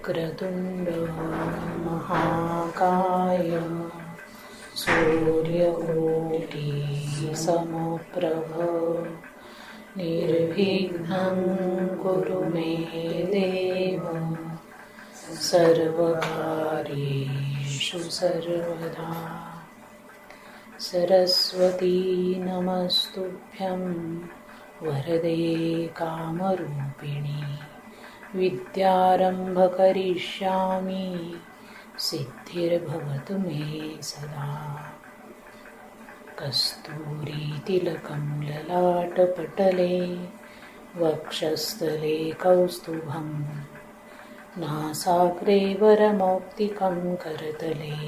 वक्रतुंड महाकाय सूर्यकोटि समप्रभ निर्विघ्नं कुरु मे देव सर्वकार्येषु सर्वदा। सरस्वती नमस्तुभ्यं वरदे कामरूपिणी विद्यारंभ करिष्यामि सिद्धिर्भवतु मे सदा। कस्तूरीतिलकं ललाटपटले वक्षस्थले कौस्तुभं नासाग्रे वरमौक्तिकं करतले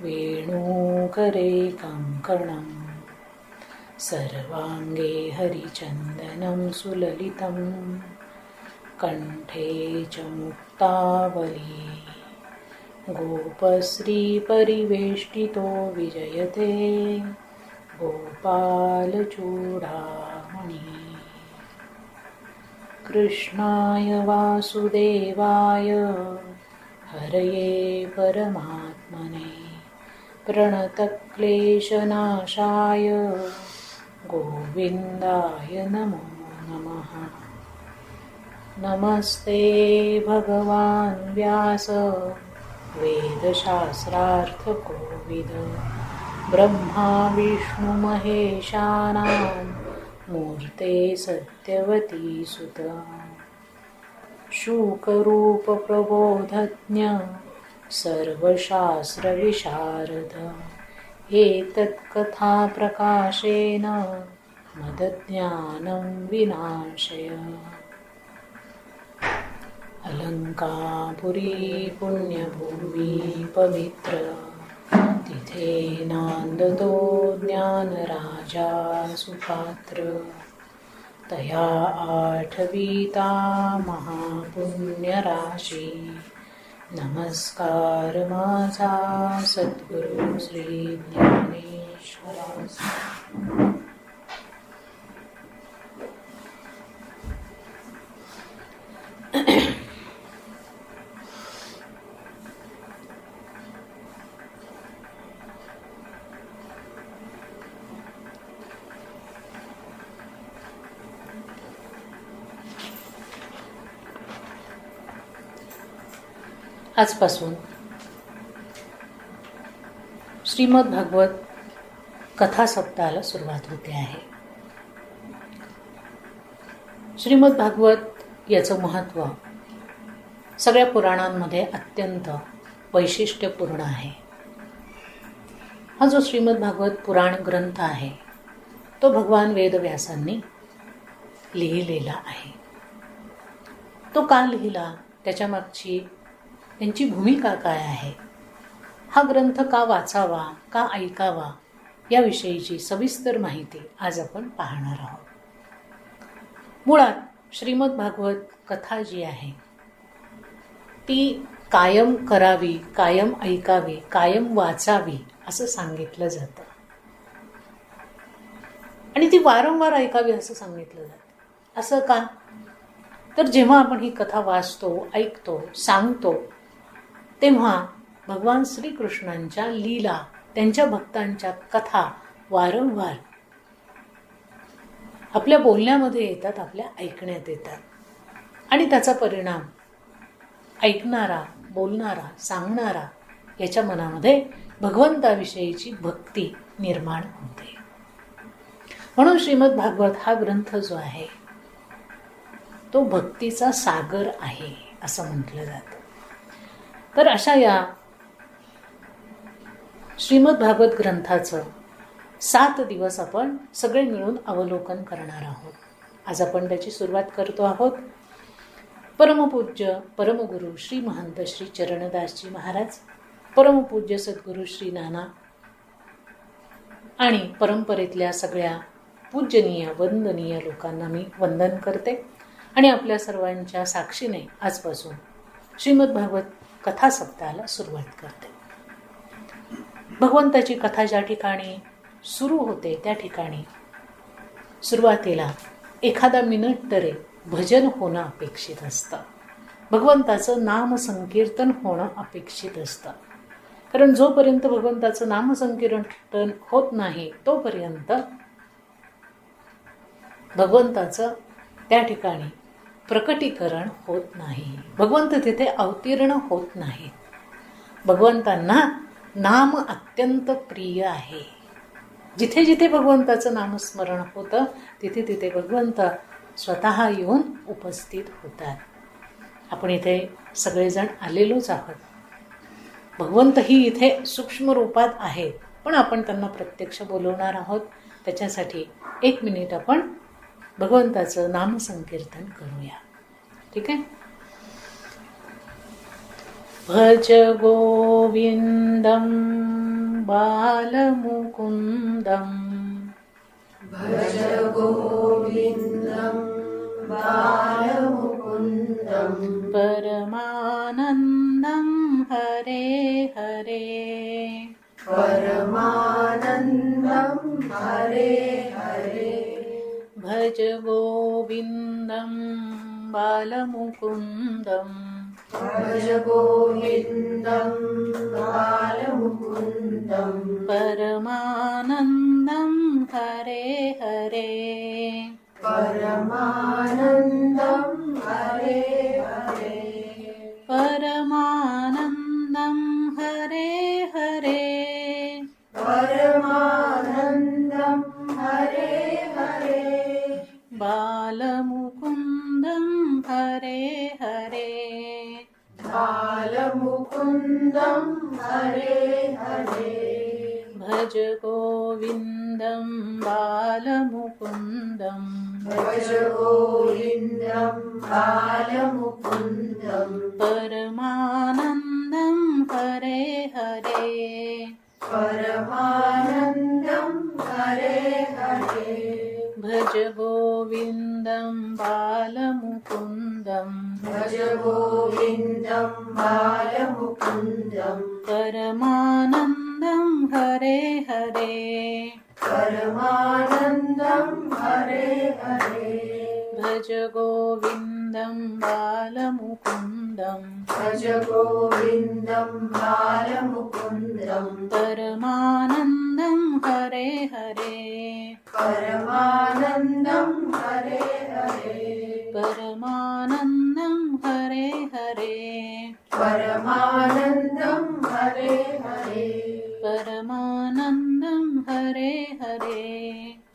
वेणुकरे कङ्कणं सर्वाङ्गे हरिचन्दनं सुललितं कण्ठे च मुक्तावली गोपश्रीपरिवेष्टितो विजयते गोपालचूडामणि। कृष्णाय वासुदेवाय हरये परमात्मने प्रणतक्लेशनाशाय गोविन्दाय नमो नमः। नमस्ते भगवान् व्यास वेदशास्त्रार्थकोविद ब्रह्मा विष्णु महेशानां मूर्ते सत्यवती सुत। शुकरूप प्रबोधज्ञ सर्वशास्त्रविशारद एतत्कथा प्रकाशेन मदज्ञानं विनाशय। अलंकापुरी पुण्यभूमी पवित्र तिथे नांदतो ज्ञानराजा सुपात्र। तया आठवीता महापुण्यराशी नमस्कार माझा सद्गुरु श्री ज्ञानेश्वरास। आजपासून श्रीमद भागवत कथा सप्ताहाला सुरुवात होते आहे। श्रीमद भागवत याचं महत्त्व सगळ्या पुराणांमध्ये अत्यंत वैशिष्ट्यपूर्ण आहे। हा जो श्रीमद भागवत पुराण ग्रंथ आहे तो भगवान वेदव्यासांनी लिहिलेला आहे। तो का लिहिला, त्याच्या मागची त्यांची भूमिका काय आहे, हा ग्रंथ का वाचावा का ऐकावा याविषयीची सविस्तर माहिती आज आपण पाहणार आहोत। मुळात श्रीमद भागवत कथा जी आहे ती कायम करावी, कायम ऐकावी, कायम वाचावी असं सांगितलं जातं आणि ती वारंवार ऐकावी असं सांगितलं जातं। असं का, तर जेव्हा आपण ही कथा वाचतो, ऐकतो, सांगतो तेव्हा भगवान श्रीकृष्णांच्या लीला, त्यांच्या भक्तांच्या कथा वारंवार आपल्या बोलण्यामध्ये येतात, आपल्या ऐकण्यात येतात आणि त्याचा परिणाम ऐकणारा, बोलणारा, सांगणारा याच्या मनामध्ये भगवंताविषयीची भक्ती निर्माण होते। म्हणून श्रीमद भागवत हा ग्रंथ जो आहे तो भक्तीचा सागर आहे असं म्हटलं जातं। तर अशा या श्रीमद भागवत ग्रंथाचं 7 दिवस आपण सगळे मिळून अवलोकन करणार आहोत। आज आपण त्याची सुरुवात करतो आहोत। परमपूज्य परमगुरु श्री महंत श्री चरणदासजी महाराज, परमपूज्य सद्गुरु श्री नाना आणि परंपरेतल्या सगळ्या पूजनीय वंदनीय लोकांना मी वंदन करते आणि आपल्या सर्वांच्या साक्षीने आजपासून श्रीमद भागवत कथा सप्ताहाला सुरुवात करते। भगवंताची कथा ज्या ठिकाणी सुरू होते त्या ठिकाणी सुरुवातीला एखादा मिनिट तरी भजन होणं अपेक्षित असतं। भगवंताचं नामसंकीर्तन होणं अपेक्षित असतं. कारण जोपर्यंत भगवंताचं नामसंकीर्तन होत नाही तोपर्यंत भगवंताचं त्या ठिकाणी प्रकटीकरण होत नाही, भगवंत तिथे अवतीर्ण होत नाही. भगवंतांना नाम अत्यंत प्रिय आहे. जिथे जिथे भगवंताचं नामस्मरण होतं तिथे तिथे भगवंत स्वतः येऊन उपस्थित होतात. आपण इथे सगळेजण आलेलोच आहोत. भगवंतही इथे सूक्ष्म रूपात आहेत, पण आपण त्यांना प्रत्यक्ष बोलवणार आहोत. त्याच्यासाठी 1 मिनिट आपण भगवंताचं नामसंकीर्तन करूया. ठीक आहे. भज गोविंदम बालमुकुंदम, भज गोविंदम बालमुकुंदम, परमानंदम हरे हरे, परमानंदम हरे हरे. भज गोविंदम बालमुकुंदम, भज गोविंदम बालमुकुंदम, परमानंदम हरे हरे, परमानंदम हरे हरे, परमानंदम हरे हरे, परमानंदम हरे हरे. बालमुकुंदम हरे हरे, बालमुकुंदम हरे हरे. भज गोविंदम बालमुकुंदम, भज गोविंदम बालमुकुंदम, परमानंदम हरे हरे, परमानंदम हरे हरे. भज गोविंदम बालमुकुंदम, भज गोविंदम बालमुकुंदम, परमानंदम हरे हरे, परमानंदम हरे हरे. भज गोविंदम बालमुकुंदम, भज गोविंदम बालमुकुंदम, परमानंदम हरे हरे, परमानंदम हरे हरे. परमानंदम हरे हरे, परमानंदम हरे हरे. परमानंदम हरे हरे.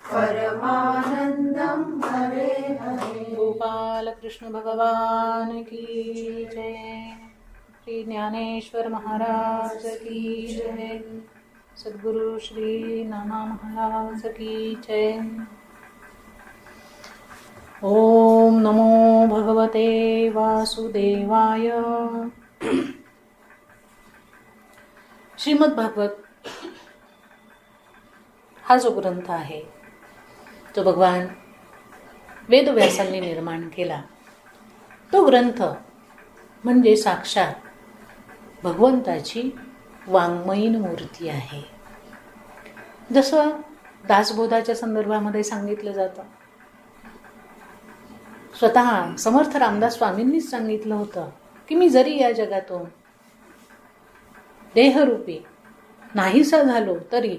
परमानंदम हरे हरे. गोपाल कृष्ण भगवान की जय. श्री ज्ञानेश्वर महाराज की जय. सद्गुरु श्री नाना महाराज की जय. ओम नमो भगवते वासुदेवाय. श्रीमद भागवत हा जो ग्रंथ आहे तो भगवान वेदव्यासांनी निर्माण केला. तो ग्रंथ म्हणजे साक्षात भगवंताची वाङ्मयीन मूर्ती आहे. जसं दासबोधाच्या संदर्भामध्ये सांगितलं जातं, स्वतः समर्थ रामदास स्वामींनीच सांगितलं होतं की मी जरी या जगातून देहरूपी नाहीसा झालो तरी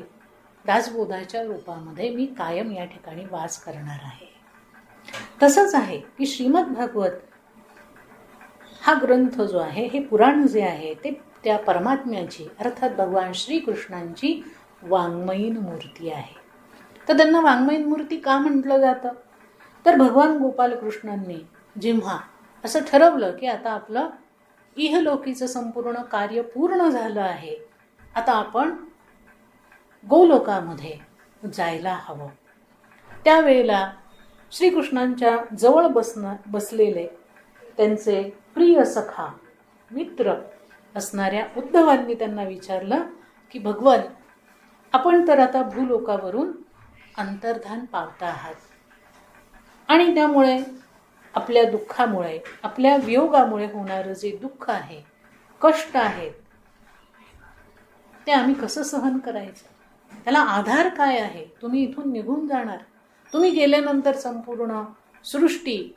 दासबोधाच्या रूपामध्ये मी कायम या ठिकाणी वास करणार आहे. तसंच आहे की श्रीमद भागवत हा ग्रंथ जो आहे, हे पुराण जे आहे ते त्या परमात्म्याची अर्थात भगवान श्रीकृष्णांची वाङ्मयीन मूर्ती आहे. तर त्यांना वाङ्मयीन मूर्ती का म्हटलं जातं, तर भगवान गोपालकृष्णांनी जेव्हा असं ठरवलं की आता आपलं इहलोकीचं संपूर्ण कार्य पूर्ण झालं आहे, आता आपण गोलोकामध्ये जायला हवं, त्यावेळेला श्रीकृष्णांच्या जवळ बसलेले त्यांचे प्रिय सखा मित्र असणाऱ्या उद्धवांनी त्यांना विचारलं की भगवन, आपण तर आता भूलोकावरून अंतर्धान पावता आहात आणि त्यामुळे आपल्या दुःखामुळे, आपल्या वियोगामुळे होणारं जे दुःख आहे, कष्ट आहेत, ते आम्ही कसं सहन करायचं, त्याला आधार काय आहे. तुम्ही इथून निघून जाणार, तुम्ही गेल्यानंतर संपूर्ण सृष्टी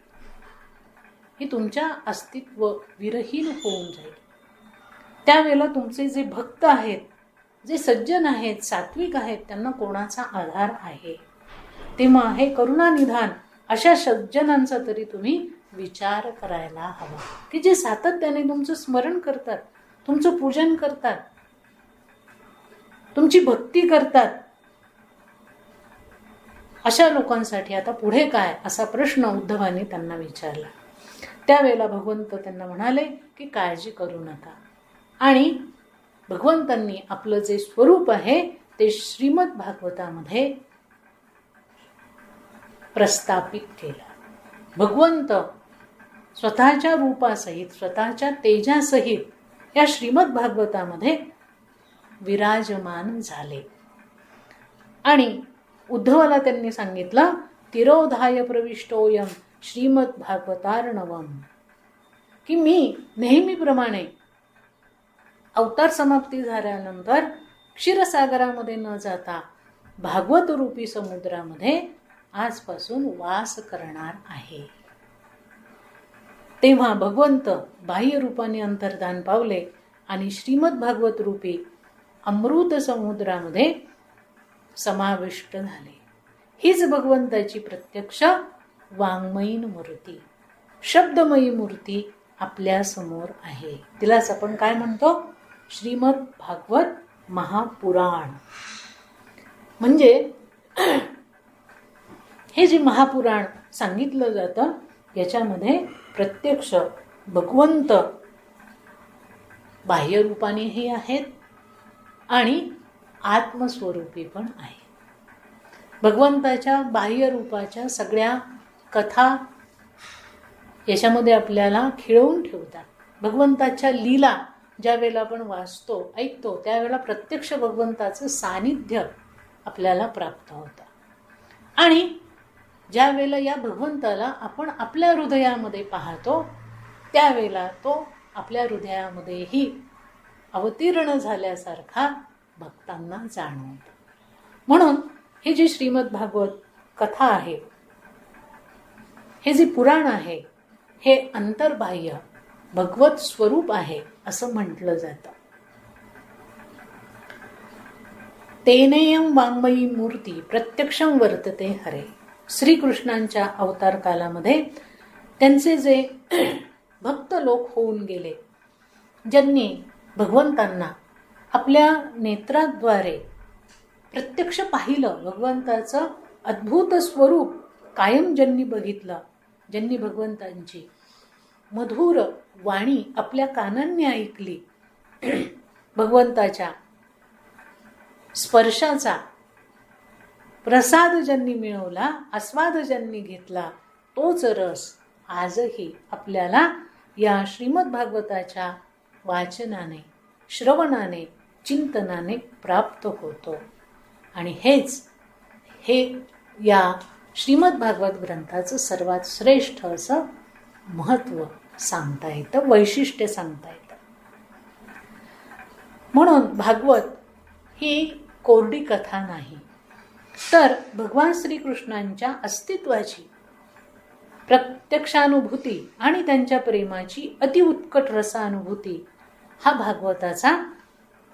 ही तुमच्या अस्तित्व विरहीन होऊन जाईल. त्यावेळेला तुमचे जे भक्त आहेत, जे सज्जन आहेत, सात्विक आहेत, त्यांना कोणाचा आधार आहे. तेव्हा हे करुणानिधान अशा सज्जनांचा तरी तुम्ही विचार करायला हवा, की जे सातत्याने तुमचं स्मरण करतात, तुमचं पूजन करतात, तुमची भक्ती करतात. अशा लोकांसाठी आता पुढे काय, असा प्रश्न उद्धवाने त्यांना विचारला. त्यावेळेला भगवंत त्यांना म्हणाले की काळजी करू नका. आणि भगवंतांनी आपलं जे स्वरूप आहे ते श्रीमद भागवतामध्ये प्रस्थापित केलं. भगवंत स्वतःच्या रूपासहित, स्वतःच्या तेजासहित या श्रीमद भागवतामध्ये विराजमान झाले. आणि उद्धवाला त्यांनी सांगितलं, तिरोधाय प्रविष्टोयम श्रीमद भागवतार्णवम, की मी नेहमीप्रमाणे अवतार समाप्ती झाल्यानंतर क्षीरसागरामध्ये न जाता भागवत रूपी समुद्रामध्ये आजपासून वास करणार आहे. तेव्हा भगवंत बाह्य रूपाने अंतर्धान पावले आणि श्रीमद भागवत रूपी अमृत समुद्रामध्ये समाविष्ट झाले. हीच भगवंताची प्रत्यक्ष वाङ्मयीन मूर्ती, शब्दमयी मूर्ती आपल्या समोर आहे. तिलाच आपण काय म्हणतो, श्रीमद भागवत महापुराण. म्हणजे हे जे महापुराण सांगितलं जातं याच्यामध्ये प्रत्यक्ष भगवंत बाह्य रूपानेही आहेत आणि आत्मस्वरूपी पण आहे. भगवंताच्या बाह्य रूपाच्या सगळ्या कथा याच्यामध्ये आपल्याला खिळवून ठेवतात. भगवंताच्या लीला ज्या वेळेला आपण वाचतो, ऐकतो, त्यावेळेला प्रत्यक्ष भगवंताचं सानिध्य आपल्याला प्राप्त होतं. आणि ज्या वेळेला या भगवंताला आपण आपल्या हृदयामध्ये पाहतो, त्यावेळेला तो आपल्या हृदयामध्येही अवतीर्ण झाल्यासारखा भक्तांना जाणवतो. म्हणून हे जे श्रीमद भागवत कथा आहे, हे जे पुराण आहे, हे अंतर्बाह्य भगवत स्वरूप आहे असं म्हटलं जातं. तेनेयम वाङ्मयी मूर्ती प्रत्यक्षं वर्तते हरे. श्रीकृष्णांच्या अवतार कालामध्ये त्यांचे जे भक्त लोक होऊन गेले, ज्यांनी भगवंतांना आपल्या नेत्राद्वारे प्रत्यक्ष पाहिलं, भगवंताचं अद्भुत स्वरूप कायम ज्यांनी बघितलं, ज्यांनी भगवंतांची मधुर वाणी आपल्या कानांनी ऐकली, भगवंताच्या स्पर्शाचा प्रसाद ज्यांनी मिळवला, आस्वाद ज्यांनी घेतला, तोच रस आजही आपल्याला या श्रीमद भागवताच्या वाचनाने, श्रवणाने, चिंतनाने प्राप्त होतो. आणि हे या श्रीमद भागवत ग्रंथाचं सर्वात श्रेष्ठ असं महत्त्व सांगता येतं, वैशिष्ट्य सांगता येतं. म्हणून भागवत ही कोरडी कथा नाही, तर भगवान श्रीकृष्णांच्या अस्तित्वाची प्रत्यक्षानुभूती आणि त्यांच्या प्रेमाची अतिउत्कट रसानुभूती हा भागवताचा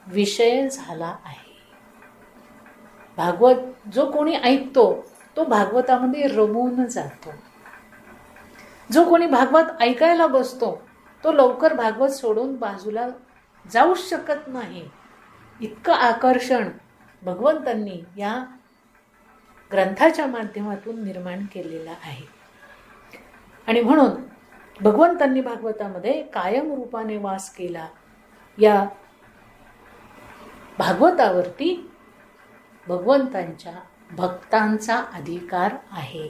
विषय झाला आहे. भागवत जो कोणी ऐकतो तो भागवतामध्ये रमून जातो. जो कोणी भागवत ऐकायला बसतो तो लवकर भागवत सोडून बाजूला जाऊ शकत नाही. इतकं आकर्षण भगवंतांनी या ग्रंथाच्या माध्यमातून निर्माण केलेलं आहे. आणि म्हणून भगवंतांनी भागवतामध्ये कायम रूपाने वास केला. या भागवतावरती भगवंतांच्या भक्तांचा अधिकार आहे.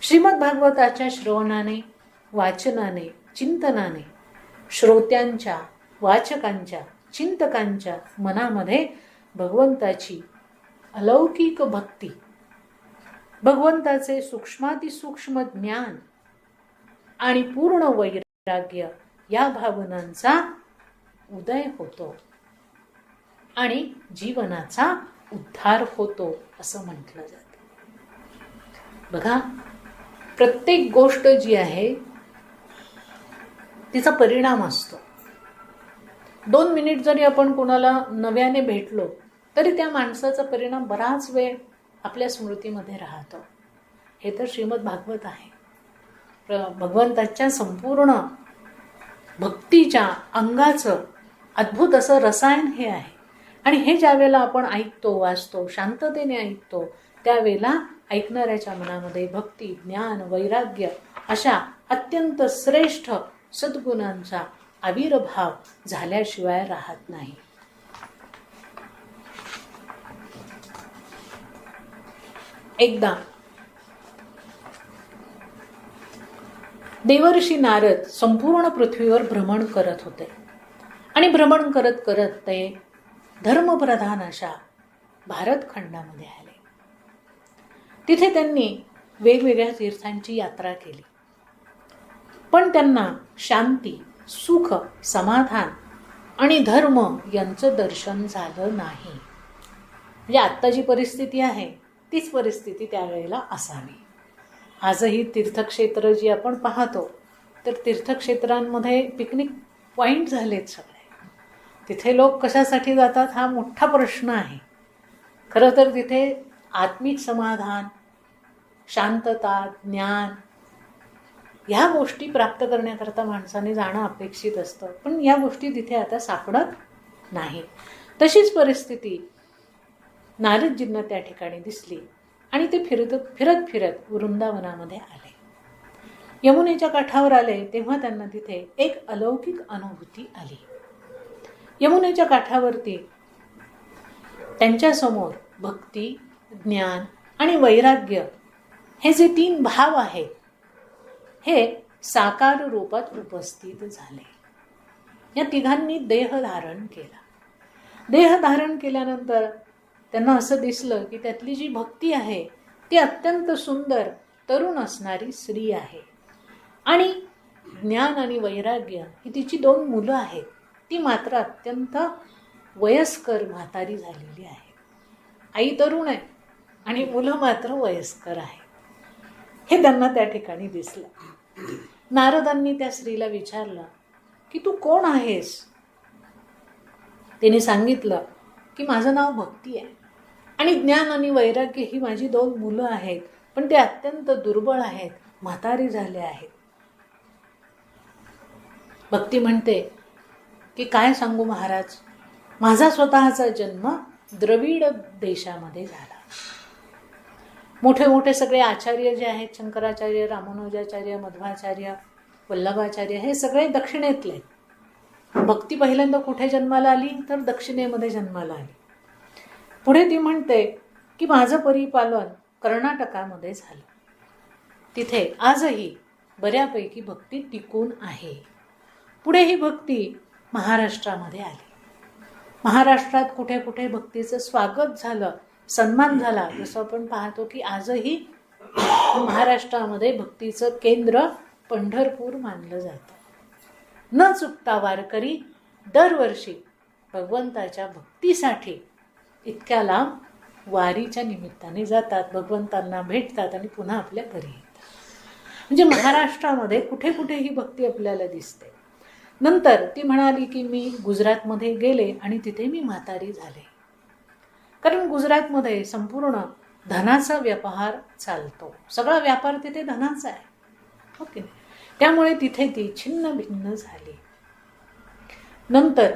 श्रीमद भागवताच्या श्रवणाने, वाचनाने, चिंतनाने श्रोत्यांच्या, वाचकांच्या, चिंतकांच्या मनामध्ये भगवंताची अलौकिक भक्ती, भगवंताचे सूक्ष्मातिसूक्ष्म ज्ञान आणि पूर्ण वैराग्य या भावनांचा उदय होतो आणि जीवनाचा उद्धार होतो असं म्हटलं जातं. बघा, प्रत्येक गोष्ट जी आहे तिचा परिणाम असतो. 2 मिनिट जरी आपण कोणाला नव्याने भेटलो तरी त्या माणसाचा परिणाम बराच वेळ आपल्या स्मृतीमध्ये राहतो. हे तर श्रीमद भागवत आहे. भगवंताच्या संपूर्ण भक्तीच्या अंगाचं अद्भुत असं रसायन हे आहे. आणि हे ज्या वेळेला आपण ऐकतो, वाचतो, शांततेने ऐकतो, त्यावेळेला ऐकणाऱ्याच्या मनामध्ये भक्ती, ज्ञान, वैराग्य अशा अत्यंत श्रेष्ठ सद्गुणांचा आविर्भाव झाल्याशिवाय राहत नाही. एकदा देवर्षी नारद संपूर्ण पृथ्वीवर भ्रमण करत होते आणि भ्रमण करत करत ते धर्मप्रधान अशा भारतखंडामध्ये आले. तिथे त्यांनी वेगवेगळ्या तीर्थांची यात्रा केली, पण त्यांना शांती, सुख, समाधान आणि धर्म यांचं दर्शन झालं नाही. म्हणजे आत्ता जी परिस्थिती आहे तीच परिस्थिती त्यावेळेला असावी. आजही तीर्थक्षेत्र जी आपण पाहतो तर तीर्थक्षेत्रांमध्ये पिकनिक पॉईंट झालेत सगळे. तिथे लोक कशासाठी जातात हा मोठा प्रश्न आहे. खरं तर तिथे आत्मिक समाधान, शांतता, ज्ञान ह्या गोष्टी प्राप्त करण्याकरता माणसाने जाणं अपेक्षित असतं, पण या गोष्टी तिथे आता सापडत नाही. तशीच परिस्थिती नारदजींना त्या ठिकाणी दिसली आणि ते फिरत फिरत वृंदावनामध्ये आले. यमुनेच्या काठावर आले तेव्हा त्यांना तिथे एक अलौकिक अनुभूती आली. यमुनेच्या काठावरती त्यांच्यासमोर भक्ती, ज्ञान आणि वैराग्य हे जे 3 भाव आहेत हे साकार रूपात उपस्थित झाले. या तिघांनी देह धारण केला. देह धारण केल्यानंतर त्यांना असं दिसलं की त्यातली जी भक्ती आहे ती अत्यंत सुंदर, तरुण असणारी स्त्री आहे. आणि ज्ञान आणि वैराग्य ही तिची 2 मुलं आहेत, ती मात्र अत्यंत वयस्कर म्हातारी झालेली आहे. आई तरुण आहे आणि मुलं मात्र वयस्कर आहे. हे त्यांना त्या ठिकाणी दिसलं. नारदांनी त्या स्त्रीला विचारलं की तू कोण आहेस? तिने सांगितलं की माझं नाव भक्ती आहे आणि ज्ञान आणि वैराग्य ही माझी 2 मुलं आहेत, पण ते अत्यंत दुर्बळ आहेत, म्हातारी झाले आहेत. भक्ती म्हणते की काय सांगू महाराज, माझा स्वतःचा जन्म द्रविड देशामध्ये झाला. मोठे मोठे सगळे आचार्य जे आहेत, शंकराचार्य, रामानुजाचार्य, मध्वाचार्य, वल्लभाचार्य, हे सगळे दक्षिणेतले. भक्ती पहिल्यांदा कुठे जन्माला आली तर दक्षिणेमध्ये जन्माला आली. पुढे ती म्हणते की माझं परिपालन कर्नाटकामध्ये झालं. तिथे आजही बऱ्यापैकी भक्ती टिकून आहे. पुढे ही भक्ती महाराष्ट्रामध्ये आली. महाराष्ट्रात कुठे कुठे भक्तीचं स्वागत झालं, सन्मान झाला. जसं आपण पाहतो की आजही महाराष्ट्रामध्ये भक्तीचं केंद्र पंढरपूर मानलं जातं. न चुकता वारकरी दरवर्षी भगवंताच्या भक्तीसाठी इतक्या लांब वारीच्या निमित्ताने जातात, भगवंतांना भेटतात आणि पुन्हा आपल्या घरी येतात. म्हणजे महाराष्ट्रामध्ये कुठे कुठे ही भक्ती आपल्याला दिसते. नंतर ती म्हणाली की मी गुजरातमध्ये गेले आणि तिथे मी म्हातारी झाले. कारण गुजरातमध्ये संपूर्ण धनाचा व्यापार चालतो. सगळा व्यापार तिथे धनाचा आहे, ओके. त्यामुळे तिथे ती छिन्न भिन्न झाली. नंतर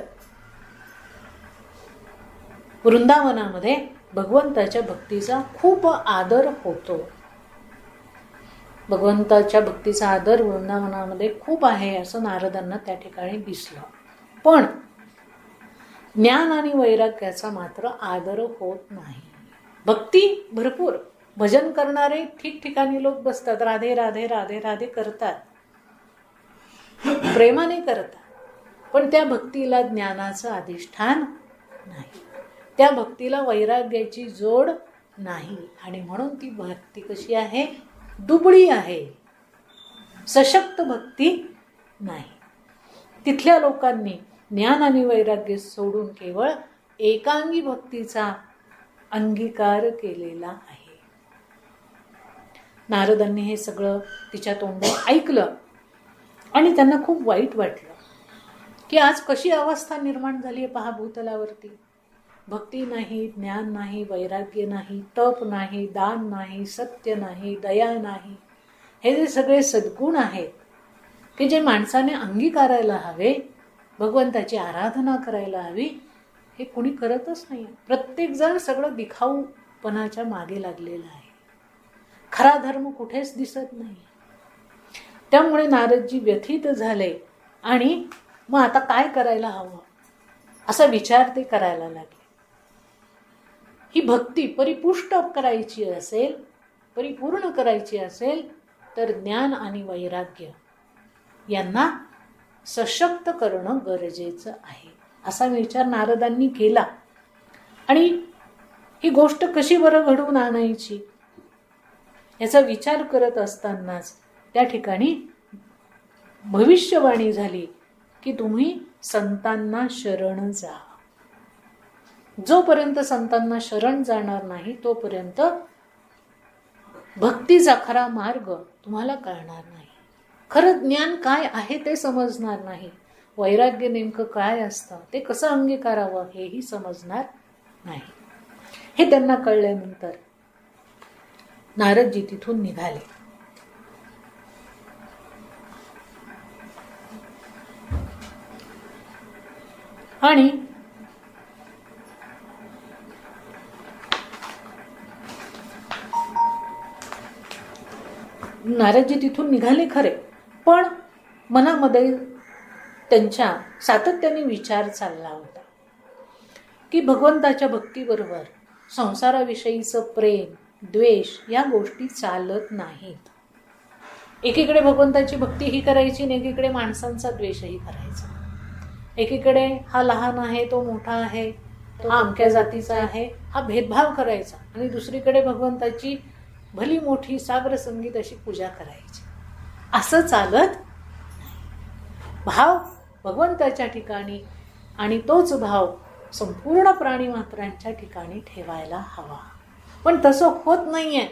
वृंदावनामध्ये भगवंताच्या भक्तीचा खूप आदर होतो. भगवंताच्या भक्तीचा आदर वृंदावनामध्ये खूप आहे असं नारदांना त्या ठिकाणी दिसलं. पण ज्ञान आणि वैराग्याचा मात्र आदर होत नाही. भक्ती भरपूर, भजन करणारे ठिकठिकाणी लोक बसतात, राधे राधे राधे राधे करतात, प्रेमाने करतात, पण त्या भक्तीला ज्ञानाचं अधिष्ठान नाही, त्या भक्तीला वैराग्याची जोड नाही. आणि म्हणून ती भक्ती कशी आहे? दुबळी आहे, सशक्त भक्ती नाही. तिथल्या लोकांनी ज्ञान आणि वैराग्य सोडून केवळ एकांगी भक्तीचा अंगीकार केलेला आहे. नारदांनी हे सगळं तिच्या तोंडात ऐकलं आणि त्यांना खूप वाईट वाटलं की आज कशी अवस्था निर्माण झाली आहे पहा भूतलावरती. भक्ती नाही, ज्ञान नाही, वैराग्य नाही, तप नाही, दान नाही, सत्य नाही, दया नाही, हे जे सगळे सद्गुण आहेत की जे माणसाने अंगीकारायला हवे, भगवंताची आराधना करायला हवी, हे कुणी करतच नाही. प्रत्येकजण सगळं दिखाऊपणाच्या मागे लागलेलं आहे. खरा धर्म कुठेच दिसत नाही. त्यामुळे नारदजी व्यथित झाले आणि मग आता काय करायला हवं असा विचार ते करायला लागले. ही भक्ती परिपुष्ट करायची असेल, परिपूर्ण करायची असेल तर ज्ञान आणि वैराग्य यांना सशक्त करणं गरजेचं आहे असा विचार नारदांनी केला. आणि ही गोष्ट कशी बरं घडवून आणायची याचा विचार करत असतानाच त्या ठिकाणी भविष्यवाणी झाली की तुम्ही संतांना शरण जा. जोपर्यंत संतांना शरण जाणार नाही तोपर्यंत भक्तीचा खरा मार्ग तुम्हाला कळणार नाही. खरं ज्ञान काय आहे ते समजणार नाही. वैराग्य नेमकं काय असतं, ते कसं अंगीकारावं हेही समजणार नाही. हे त्यांना कळल्यानंतर नारदजी तिथून निघाले. आणि नारदजी तिथून निघाले खरे, पण मनामध्ये त्यांच्या सातत्याने विचार चालला होता की भगवंताच्या भक्तीबरोबर संसाराविषयीचं प्रेम, द्वेष या गोष्टी चालत नाहीत. एकीकडे भगवंताची भक्ती ही करायची आणि एकीकडे माणसांचा द्वेषही करायचा. एकीकडे हा लहान आहे, तो मोठा आहे, तो अमक्या जातीचा आहे, हा भेदभाव करायचा, आणि दुसरीकडे भगवंताची भली मोठी सागर संगीत अशी पूजा करायची. असं चालत भाव भगवंताच्या ठिकाणी आणि तोच भाव संपूर्ण प्राणी मात्रांच्या ठिकाणी ठेवायला हवा. पण तसं होत नाहीये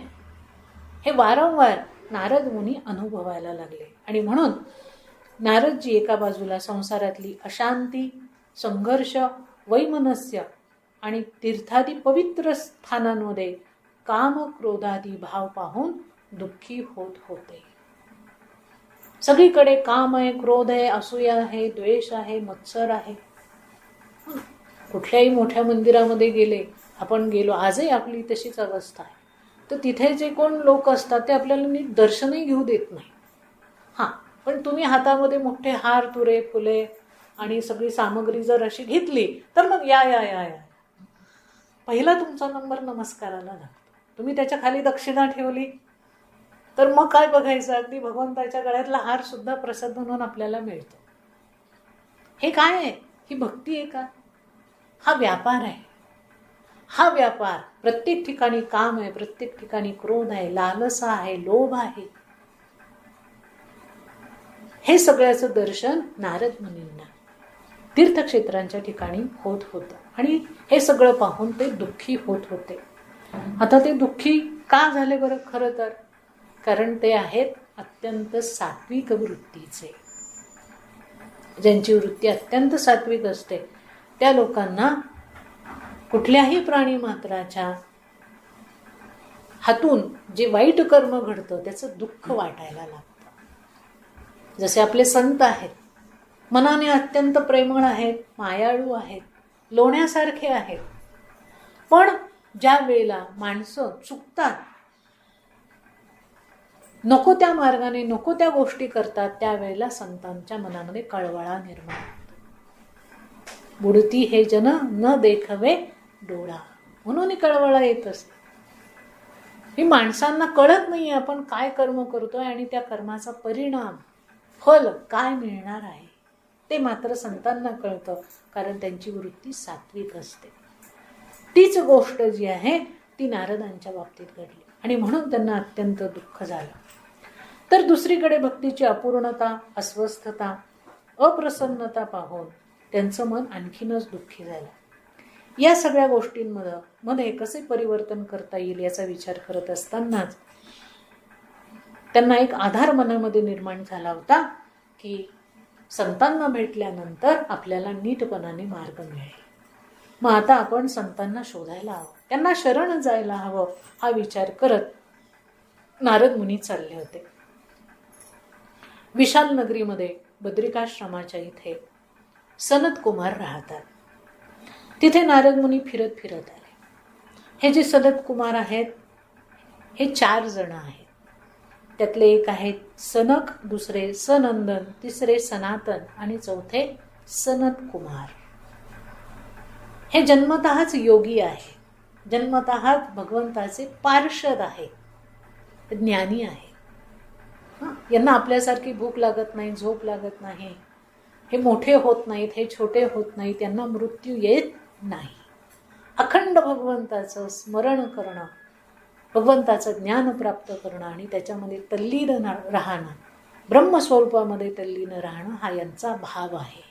हे वारंवार नारद मुनी अनुभवायला लागले. आणि म्हणून नारदजी एका बाजूला संसारातली अशांती, संघर्ष, वैमनस्य आणि तीर्थादी पवित्र स्थानांमध्ये काम, क्रोधादी भाव पाहून दुःखी होत होते. सगळीकडे काम आहे, क्रोध आहे, असूया आहे, द्वेष आहे, मत्सर आहे. कुठल्याही मोठ्या मंदिरामध्ये गेले, आपण गेलो, आजही आपली तशीच अवस्था आहे, तर तिथे जे कोण लोक असतात ते आपल्याला नीट दर्शनही घेऊ देत नाही. हां, पण तुम्ही हातामध्ये मोठे हार, तुरे, फुले आणि सगळी सामग्री जर अशी घेतली तर मग या या या या पहिला तुमचा नंबर नमस्काराला लागतो. तुम्ही त्याच्या खाली दक्षिणा ठेवली तर मग काय बघायचं, अगदी भगवंताच्या गळ्यातला हार सुद्धा प्रसाद म्हणून आपल्याला मिळतो. हे काय आहे? ही भक्ती आहे का? हा व्यापार आहे. हा व्यापार प्रत्येक ठिकाणी काम आहे, प्रत्येक ठिकाणी क्रोध आहे, लालसा आहे, लोभ आहे. हे सगळ्याचं दर्शन नारद मुनींना तीर्थक्षेत्रांच्या ठिकाणी होत होतं. आणि हे सगळं पाहून ते दुःखी होत होते. आता ते दुःखी का झाले बरं? खरं तर कारण ते आहेत अत्यंत सात्विक वृत्तीचे. ज्यांची वृत्ती अत्यंत सात्विक असते त्या लोकांना कुठल्याही प्राणी मात्राच्या हातून जे वाईट कर्म घडतं त्याचं दुःख वाटायला लागतं. जसे आपले संत आहेत, मनाने अत्यंत प्रेमळ आहेत, मायाळू आहेत, लोण्यासारखे आहेत, पण ज्या वेळेला माणसं चुकतात, नको त्या मार्गाने नको त्या गोष्टी करतात, त्यावेळेला संतांच्या मनामध्ये कळवळा निर्माण होतो. बुडती हे जन न देखवे डोळा, म्हणून कळवळा येत असते. ही माणसांना कळत नाही आपण काय कर्म करतोय आणि त्या कर्माचा परिणाम, फल काय मिळणार आहे ते मात्र संतांना कळतं, कारण त्यांची वृत्ती सात्विक असते. तीच गोष्ट जी आहे ती नारदांच्या बाबतीत घडली आणि म्हणून त्यांना अत्यंत दुःख झालं. तर दुसरीकडे भक्तीची अपूर्णता, अस्वस्थता, अप्रसन्नता पाहून त्यांचं मन आणखीनच दुःखी झालं. या सगळ्या गोष्टींमध्ये कसे परिवर्तन करता येईल याचा विचार करत असतानाच त्यांना एक आधार मनामध्ये निर्माण झाला होता की संतांना भेटल्यानंतर आपल्याला नीटपणाने मार्ग मिळेल. मग आता आपण संतांना शोधायला हवं, त्यांना शरण जायला हवं, हा विचार करत नारद मुनी चालले होते. विशाल नगरीमध्ये बद्रिकाश्रमाच्या इथे सनत कुमार राहतात. तिथे नारद मुनी फिरत फिरत आले. हे जे सनत कुमार आहेत हे 4 जण आहेत. त्यातले एक आहेत सनक, दुसरे सनंदन, तिसरे सनातन आणि चौथे सनत कुमार. हे जन्मतःच योगी आहे, जन्मतःच भगवंताचे पार्षद आहे, ज्ञानी आहे. यांना आपल्यासारखी भूक लागत नाही, झोप लागत नाही, हे मोठे होत नाहीत, हे छोटे होत नाहीत, त्यांना मृत्यू येत नाही. अखंड भगवंताचं स्मरण करणं, भगवंताचं ज्ञान प्राप्त करणं आणि त्याच्यामध्ये तल्लीन राहणं, ब्रह्मस्वरूपामध्ये तल्लीन राहणं हा यांचा भाव आहे.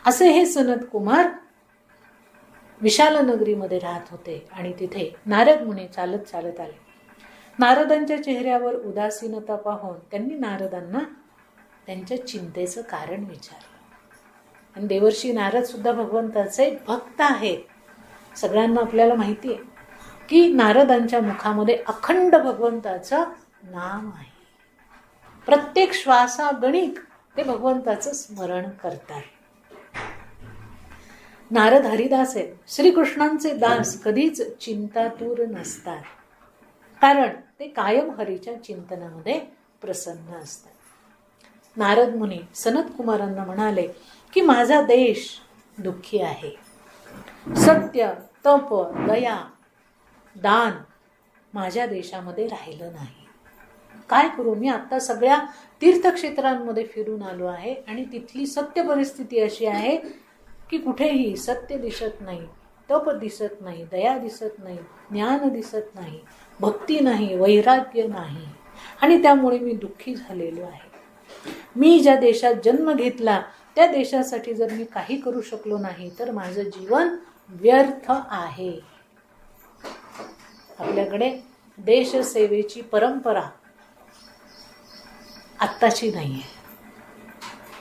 असे हे सनत कुमार विशाल नगरीमध्ये राहत होते आणि तिथे नारद मुनी चालत चालत आले. नारदांच्या चेहऱ्यावर उदासीनता पाहून त्यांनी नारदांना त्यांच्या चिंतेचं कारण विचारलं. आणि देवर्षी नारद सुद्धा भगवंताचे भक्त आहेत. सगळ्यांना आपल्याला माहिती आहे की नारदांच्या मुखामध्ये अखंड भगवंताचं नाम आहे. प्रत्येक श्वासागणिक ते भगवंताचं स्मरण करतात. नारद हरिदास आहेत, श्रीकृष्णांचे दास कधीच चिंतातूर नसतात, कारण ते कायम हरीच्या चिंतनामध्ये प्रसन्न असतात. नारद मुनी सनत कुमारांना म्हणाले की माझा देश दुःखी आहे. सत्य, तप, दया, दान माझ्या देशामध्ये राहिलं नाही. काय करू? मी आता सगळ्या तीर्थक्षेत्रांमध्ये फिरून आलो आहे आणि तिथली सत्य परिस्थिती अशी आहे की कुठेही सत्य दिसत नाही, तप दिसत नाही, दया दिसत नाही, ज्ञान दिसत नाही, भक्ती नाही, वैराग्य नाही आणि त्यामुळे मी दुःखी झालेलो आहे. मी ज्या देशात जन्म घेतला त्या देशासाठी जर मी काही करू शकलो नाही तर माझं जीवन व्यर्थ आहे. आपल्याकडे देशसेवेची परंपरा आत्ताची नाही आहे,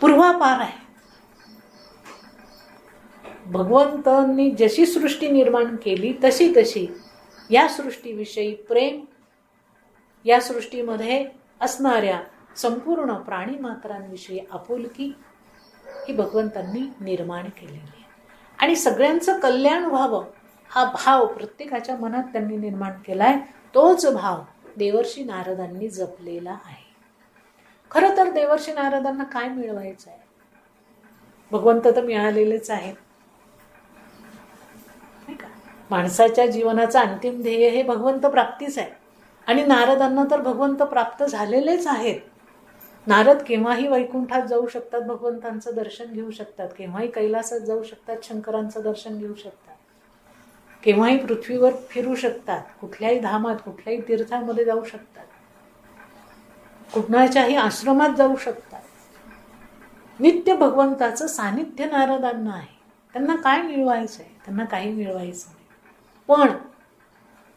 पूर्वापार आहे. भगवंतांनी जशी सृष्टी निर्माण केली तशी तशी या सृष्टीविषयी प्रेम, या सृष्टीमध्ये असणाऱ्या संपूर्ण प्राणीमात्रांविषयी आपुलकी ही भगवंतांनी निर्माण केलेली आहे. आणि सगळ्यांचं कल्याण व्हावं हा भाव प्रत्येकाच्या मनात त्यांनी निर्माण केलाय. तोच भाव देवर्षी नारदांनी जपलेला आहे. खरं तर देवर्षी नारदांना काय मिळवायचं आहे? भगवंत तर मिळालेलेच आहेत. माणसाच्या जीवनाचं अंतिम ध्येय हे भगवंत प्राप्तीच आहे आणि नारदांना तर भगवंत प्राप्त झालेलेच आहेत. नारद केव्हाही वैकुंठात जाऊ शकतात, भगवंतांचं दर्शन घेऊ शकतात, केव्हाही कैलासात जाऊ शकतात, शंकरांचं दर्शन घेऊ शकतात, केव्हाही पृथ्वीवर फिरू शकतात, कुठल्याही धामात कुठल्याही तीर्थामध्ये जाऊ शकतात, कुणाच्याही आश्रमात जाऊ शकतात. नित्य भगवंताचं सानिध्य नारदांना आहे. त्यांना काय मिळवायचं आहे? त्यांना काही मिळवायचं नाही. पण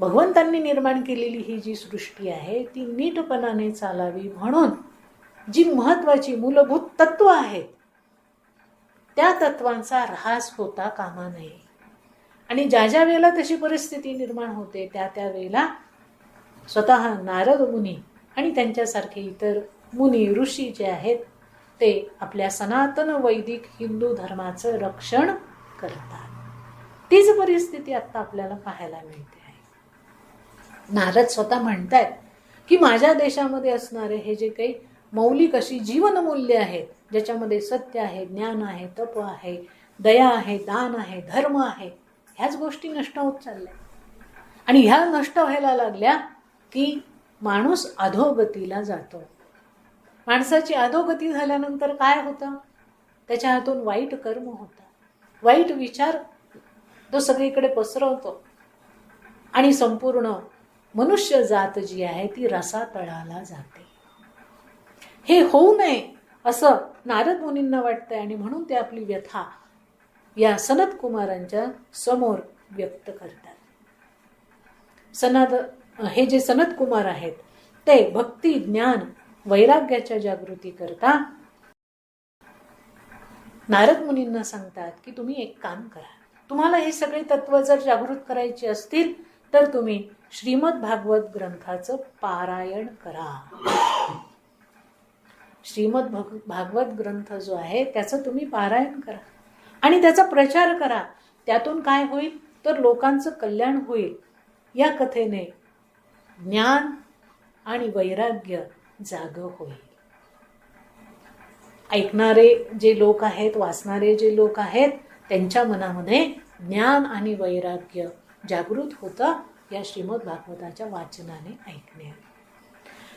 भगवंतांनी निर्माण केलेली ही जी सृष्टी आहे ती नीटपणाने चालावी म्हणून जी महत्वाची मूलभूत तत्व आहेत त्या तत्वांचा ऱ्हास होता कामा नये. आणि ज्या ज्या वेळेला तशी परिस्थिती निर्माण होते त्या त्या वेळेला स्वतः नारद मुनी आणि त्यांच्यासारखे इतर मुनी ऋषी जे आहेत ते आपल्या सनातन वैदिक हिंदू धर्माचं रक्षण करतात. तीच परिस्थिती आता आपल्याला पाहायला मिळते आहे. नारद स्वतः म्हणतायत की माझ्या देशामध्ये असणारे हे जे काही मौलिक अशी जीवनमूल्य आहेत, ज्याच्यामध्ये सत्य आहे, ज्ञान आहे, तप आहे, दया आहे, दान आहे, धर्म आहे, ह्याच गोष्टी नष्ट होत चालल्या. आणि ह्या नष्ट व्हायला लागल्या की माणूस अधोगतीला जातो. माणसाची अधोगती झाल्यानंतर काय होतं? त्याच्या हातून वाईट कर्म होतं, वाईट विचार तो सगळीकडे पसरवतो आणि संपूर्ण मनुष्य जात जी आहे ती रसातळाला जाते. हे होऊ नये असं नारद मुनींना वाटतंय आणि म्हणून ते आपली व्यथा या सनत कुमारांच्या समोर व्यक्त करतात. हे जे सनत कुमार आहेत ते भक्ती, ज्ञान, वैराग्याच्या जागृती करता नारद मुनींना सांगतात की तुम्ही एक काम करा, तुम्हाला हे सगळे तत्व जर जागृत करायचे असतील तर तुम्ही श्रीमद भागवत ग्रंथाचं पारायण करा. श्रीमद भागवत ग्रंथ जो आहे त्याचं तुम्ही पारायण करा आणि त्याचा प्रचार करा. त्यातून काय होईल तर लोकांचं कल्याण होईल. या कथेने ज्ञान आणि वैराग्य जागं होईल. ऐकणारे जे लोक आहेत, वाचणारे जे लोक आहेत, त्यांच्या मनामध्ये ज्ञान आणि वैराग्य जागृत होतं या श्रीमद भागवताच्या वाचनाने, ऐकण्याने.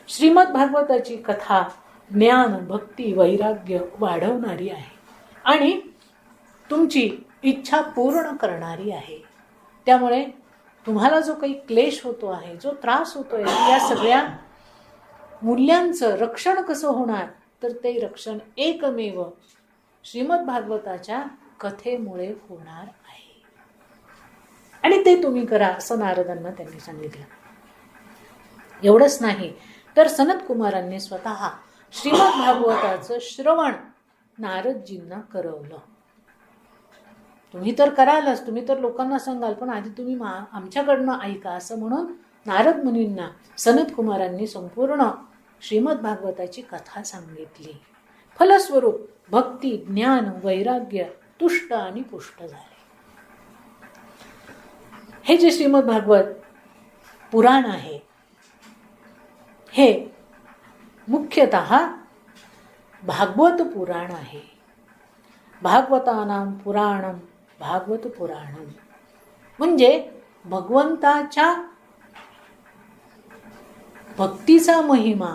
श्रीमद भागवताची कथा ज्ञान, भक्ती, वैराग्य वाढवणारी आहे आणि तुमची इच्छा पूर्ण करणारी आहे. त्यामुळे तुम्हाला जो काही क्लेश होतो आहे, जो त्रास होतोय, या सगळ्या मूल्यांचं रक्षण कसं होणार तर ते रक्षण एकमेव श्रीमद भागवताच्या कथेमुळे होणार आहे आणि ते तुम्ही करा असं नारदांना त्यांनी सांगितलं. एवढंच नाही तर सनत कुमारांनी स्वतः श्रीमद भागवताचं श्रवण नारदजींना करवलं. तुम्ही तर करालच, तुम्ही तर लोकांना सांगाल, पण आधी तुम्ही आमच्याकडनं ऐका असं म्हणून नारद मुनींना सनत कुमारांनी संपूर्ण श्रीमद भागवताची कथा सांगितली. फलस्वरूप भक्ती, ज्ञान, वैराग्य तुष्ट आणि पुष्ट झाले. हे जे श्रीमद भागवत पुराण आहे हे मुख्यतः भागवत पुराण आहे. भागवतानां पुराणम भागवत पुराणम म्हणजे भगवंताच्या भक्तीचा महिमा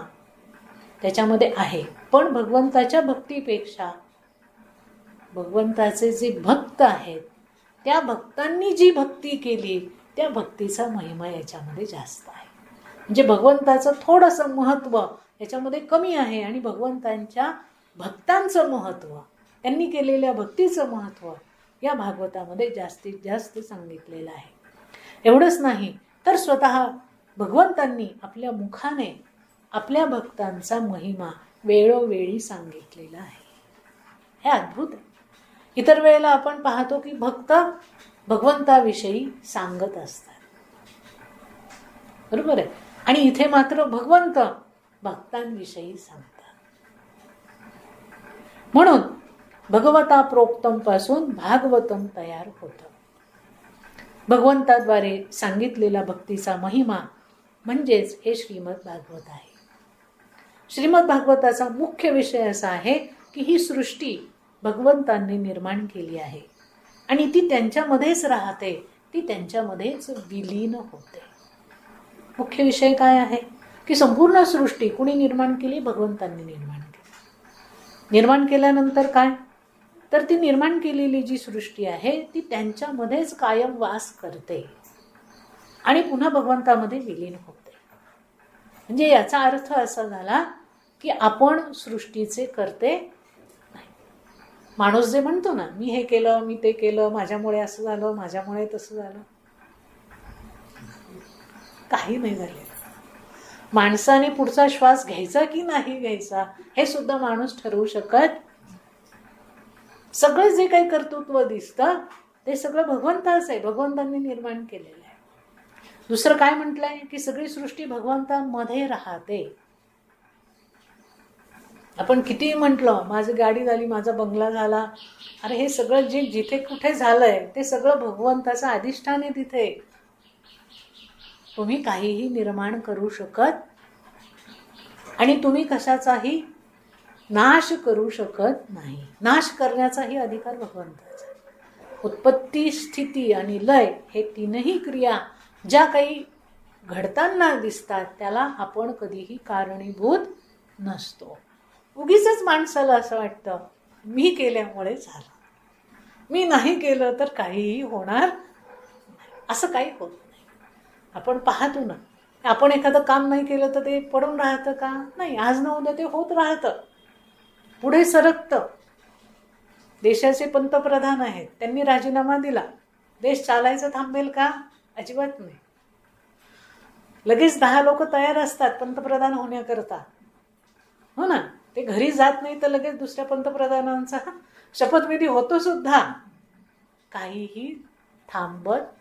त्याच्यामध्ये आहे. पण भगवंताच्या भक्तीपेक्षा भगवंताचे जे भक्त आहेत त्या भक्तांनी जी भक्ती केली त्या भक्तीचा महिमा याच्यामध्ये जास्त आहे. म्हणजे भगवंताचं थोडंसं महत्त्व याच्यामध्ये कमी आहे आणि भगवंतांच्या भक्तांचं महत्त्व, त्यांनी केलेल्या भक्तीचं महत्त्व या भागवतामध्ये जास्तीत जास्त सांगितलेलं आहे. एवढंच नाही तर स्वतः भगवंतांनी आपल्या मुखाने आपल्या भक्तांचा महिमा वेळोवेळी सांगितलेला आहे. हे अद्भुत आहे. इतर वेळेला आपण पाहतो की भक्त भगवंताविषयी सांगत असतात, बरोबर आहे, आणि इथे मात्र भगवंत भक्तांविषयी सांगतात. म्हणून भगवता प्रोक्तम पासून भागवतम तयार होतं. भगवंताद्वारे सांगितलेला भक्तीचा महिमा म्हणजेच हे श्रीमद भागवत आहे. श्रीमद भागवताचा मुख्य विषय असा आहे की ही सृष्टी भगवंतांनी निर्माण केली आहे आणि ती त्यांच्यामध्येच राहते, ती त्यांच्यामध्येच विलीन होते. मुख्य विषय काय आहे की संपूर्ण सृष्टी कुणी निर्माण केली? भगवंतांनी निर्माण केली. निर्माण केल्यानंतर काय तर ती निर्माण केलेली जी सृष्टी आहे ती त्यांच्यामध्येच कायम वास करते आणि पुन्हा भगवंतामध्ये विलीन होते. म्हणजे याचा अर्थ असा झाला की आपण सृष्टीचे करते नाही. माणूस जे म्हणतो ना, मी हे केलं, मी ते केलं, माझ्यामुळे असं झालं, माझ्यामुळे तसं झालं, काही नाही झालेलं. माणसाने पुढचा श्वास घ्यायचा की नाही घ्यायचा हे सुद्धा माणूस ठरवू शकत. सगळं जे काही कर्तृत्व दिसतं ते सगळं भगवंताच आहे, भगवंतांनी निर्माण केलेलं आहे. दुसरं काय म्हटलंय की सगळी सृष्टी भगवंतामध्ये राहते. आपण किती म्हटलं माझी गाडी झाली, माझा बंगला झाला, अरे हे सगळं जे जिथे कुठे झालंय ते सगळं भगवंताचं अधिष्ठान आहे. तिथे तुम्ही काहीही निर्माण करू शकत आणि तुम्ही कशाचाही नाश करू शकत नाही. नाश करण्याचाही अधिकार भगवंताचा. उत्पत्ती, स्थिती आणि लय हे तीनही क्रिया ज्या काही घडताना दिसतात त्याला आपण कधीही कारणीभूत नसतो. उगीचच माणसाला असं वाटतं मी केल्यामुळे झालं, मी नाही केलं तर काहीही होणार नाही. असं काही होत नाही. आपण पाहतो ना, आपण एखादं काम नाही केलं तर ते पडून राहतं का? नाही, आज न उद्या ते होत राहतं, पुढे सरकतं. देशाचे पंतप्रधान आहेत, त्यांनी राजीनामा दिला, देश चालायचं थांबेल का? अजिबात नाही. लगेच 10 लोक तयार असतात पंतप्रधान होण्याकरता, हो ना. ते घरी जात नाही तर लगेच दुसऱ्या पंतप्रधानांचा शपथविधी होतो सुद्धा, काहीही थांबत.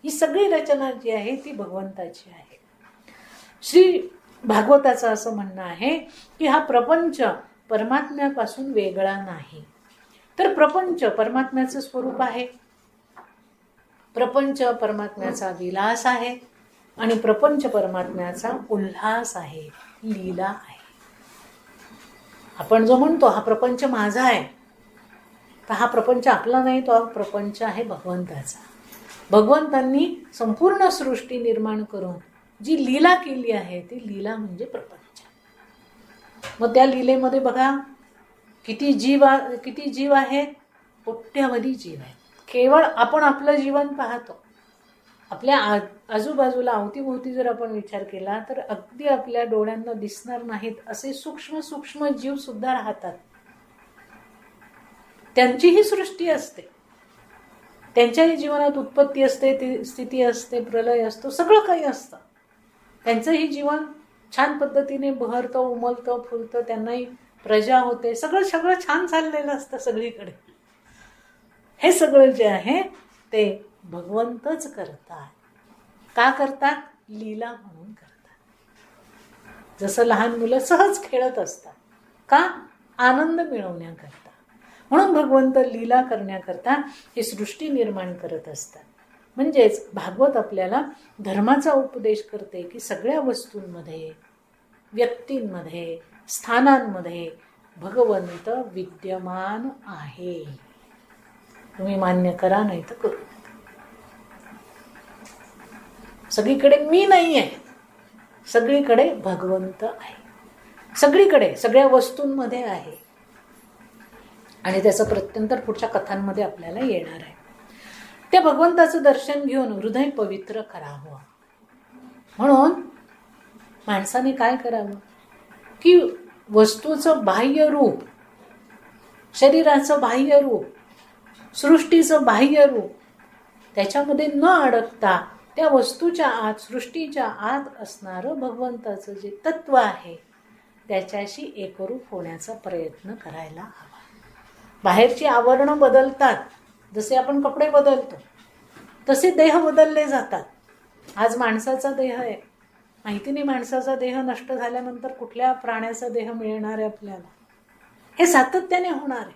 ही सगळी रचना जी आहे ती भगवंताची आहे. श्री भागवताचं असं म्हणणं आहे की हा प्रपंच परमात्म्यापासून वेगळा नाही. तर प्रपंच परमात्म्याचं स्वरूप आहे, प्रपंच परमात्म्याचा विलास आहे आणि प्रपंच परमात्म्याचा उल्हास आहे, लीला आहे. आपण जो म्हणतो हा प्रपंच माझा आहे, तर हा प्रपंच आपला नाही, तो हा प्रपंच आहे भगवंताचा. भगवंतांनी संपूर्ण सृष्टी निर्माण करून जी लीला केली आहे ती लीला म्हणजे प्रपंच. मग त्या लीलेमध्ये बघा किती जीव आहेत, कोट्यावधी जीव आहेत. केवळ आपण आपलं जीवन पाहतो, आपल्या आजूबाजूला अवतीभोवती जर आपण विचार केला तर अगदी आपल्या डोळ्यांना दिसणार नाहीत असे सूक्ष्म सूक्ष्म जीव सुद्धा राहतात. त्यांचीही सृष्टी असते, त्यांच्याही जीवनात उत्पत्ती असते, स्थिती असते, प्रलय असतो, सगळं काही असतं. त्यांचंही जीवन छान पद्धतीने बहरतं, उमलतं, फुलतं, त्यांनाही प्रजा होते, सगळं छान चाललेलं असतं सगळीकडे. हे सगळं जे आहे ते भगवंतच करतात. का करतात? लीला म्हणून करतात. जसं लहान मुलं सहज खेळत असतात, का? आनंद मिळवण्याकरता. म्हणून भगवंत लीला करण्याकरता ही सृष्टी निर्माण करत असतात. म्हणजेच भागवत आपल्याला धर्माचा उपदेश करते की सगळ्या वस्तूंमध्ये, व्यक्तींमध्ये, स्थानांमध्ये भगवंत विद्यमान आहे. तुम्ही मान्य करा नाही तर करू नका. सगळीकडे मी नाही आहे, सगळीकडे भगवंत आहे. सगळीकडे सगळ्या वस्तूंमध्ये आहे. आणि त्याचं प्रत्यंतर पुढच्या कथांमध्ये आपल्याला येणार आहे. त्या भगवंताचं दर्शन घेऊन हृदय पवित्र करावं. म्हणून माणसाने काय करावं की वस्तूचं बाह्य रूप, शरीराचं बाह्य रूप, सृष्टीचं बाह्य रूप त्याच्यामध्ये न अडकता त्या वस्तूच्या आत, सृष्टीच्या आत असणारं भगवंताचं जे तत्व आहे त्याच्याशी एकरूप होण्याचा प्रयत्न करायला हवा. बाहेरची आवरणं बदलतात, जसे आपण कपडे बदलतो तसे देह बदलले जातात. आज माणसाचा देह आहे, माहिती नाही माणसाचा देह नष्ट झाल्यानंतर कुठल्या प्राण्याचा देह मिळणार आहे आपल्याला. हे सातत्याने होणार आहे,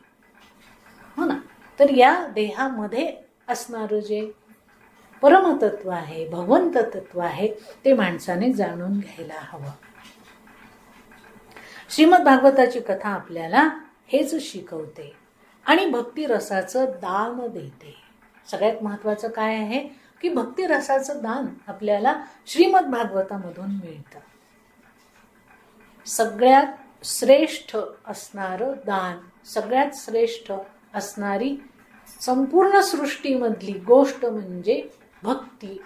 हो ना. तर या देहामध्ये असणारं जे परमतत्व आहे, भगवंत तत्व आहे, ते माणसाने जाणून घ्यायला हवं. श्रीमद भागवताची कथा आपल्याला हेच शिकवते आणि भक्ती रसाचं दान देते. सगळ्यात महत्त्वाचं काय आहे की भक्ती रसाचं दान आपल्याला श्रीमद भागवतामधून मिळतं. सगळ्यात श्रेष्ठ असणारं दान, सगळ्यात श्रेष्ठ असणारी संपूर्ण सृष्टीमधली गोष्ट म्हणजे भक्ती.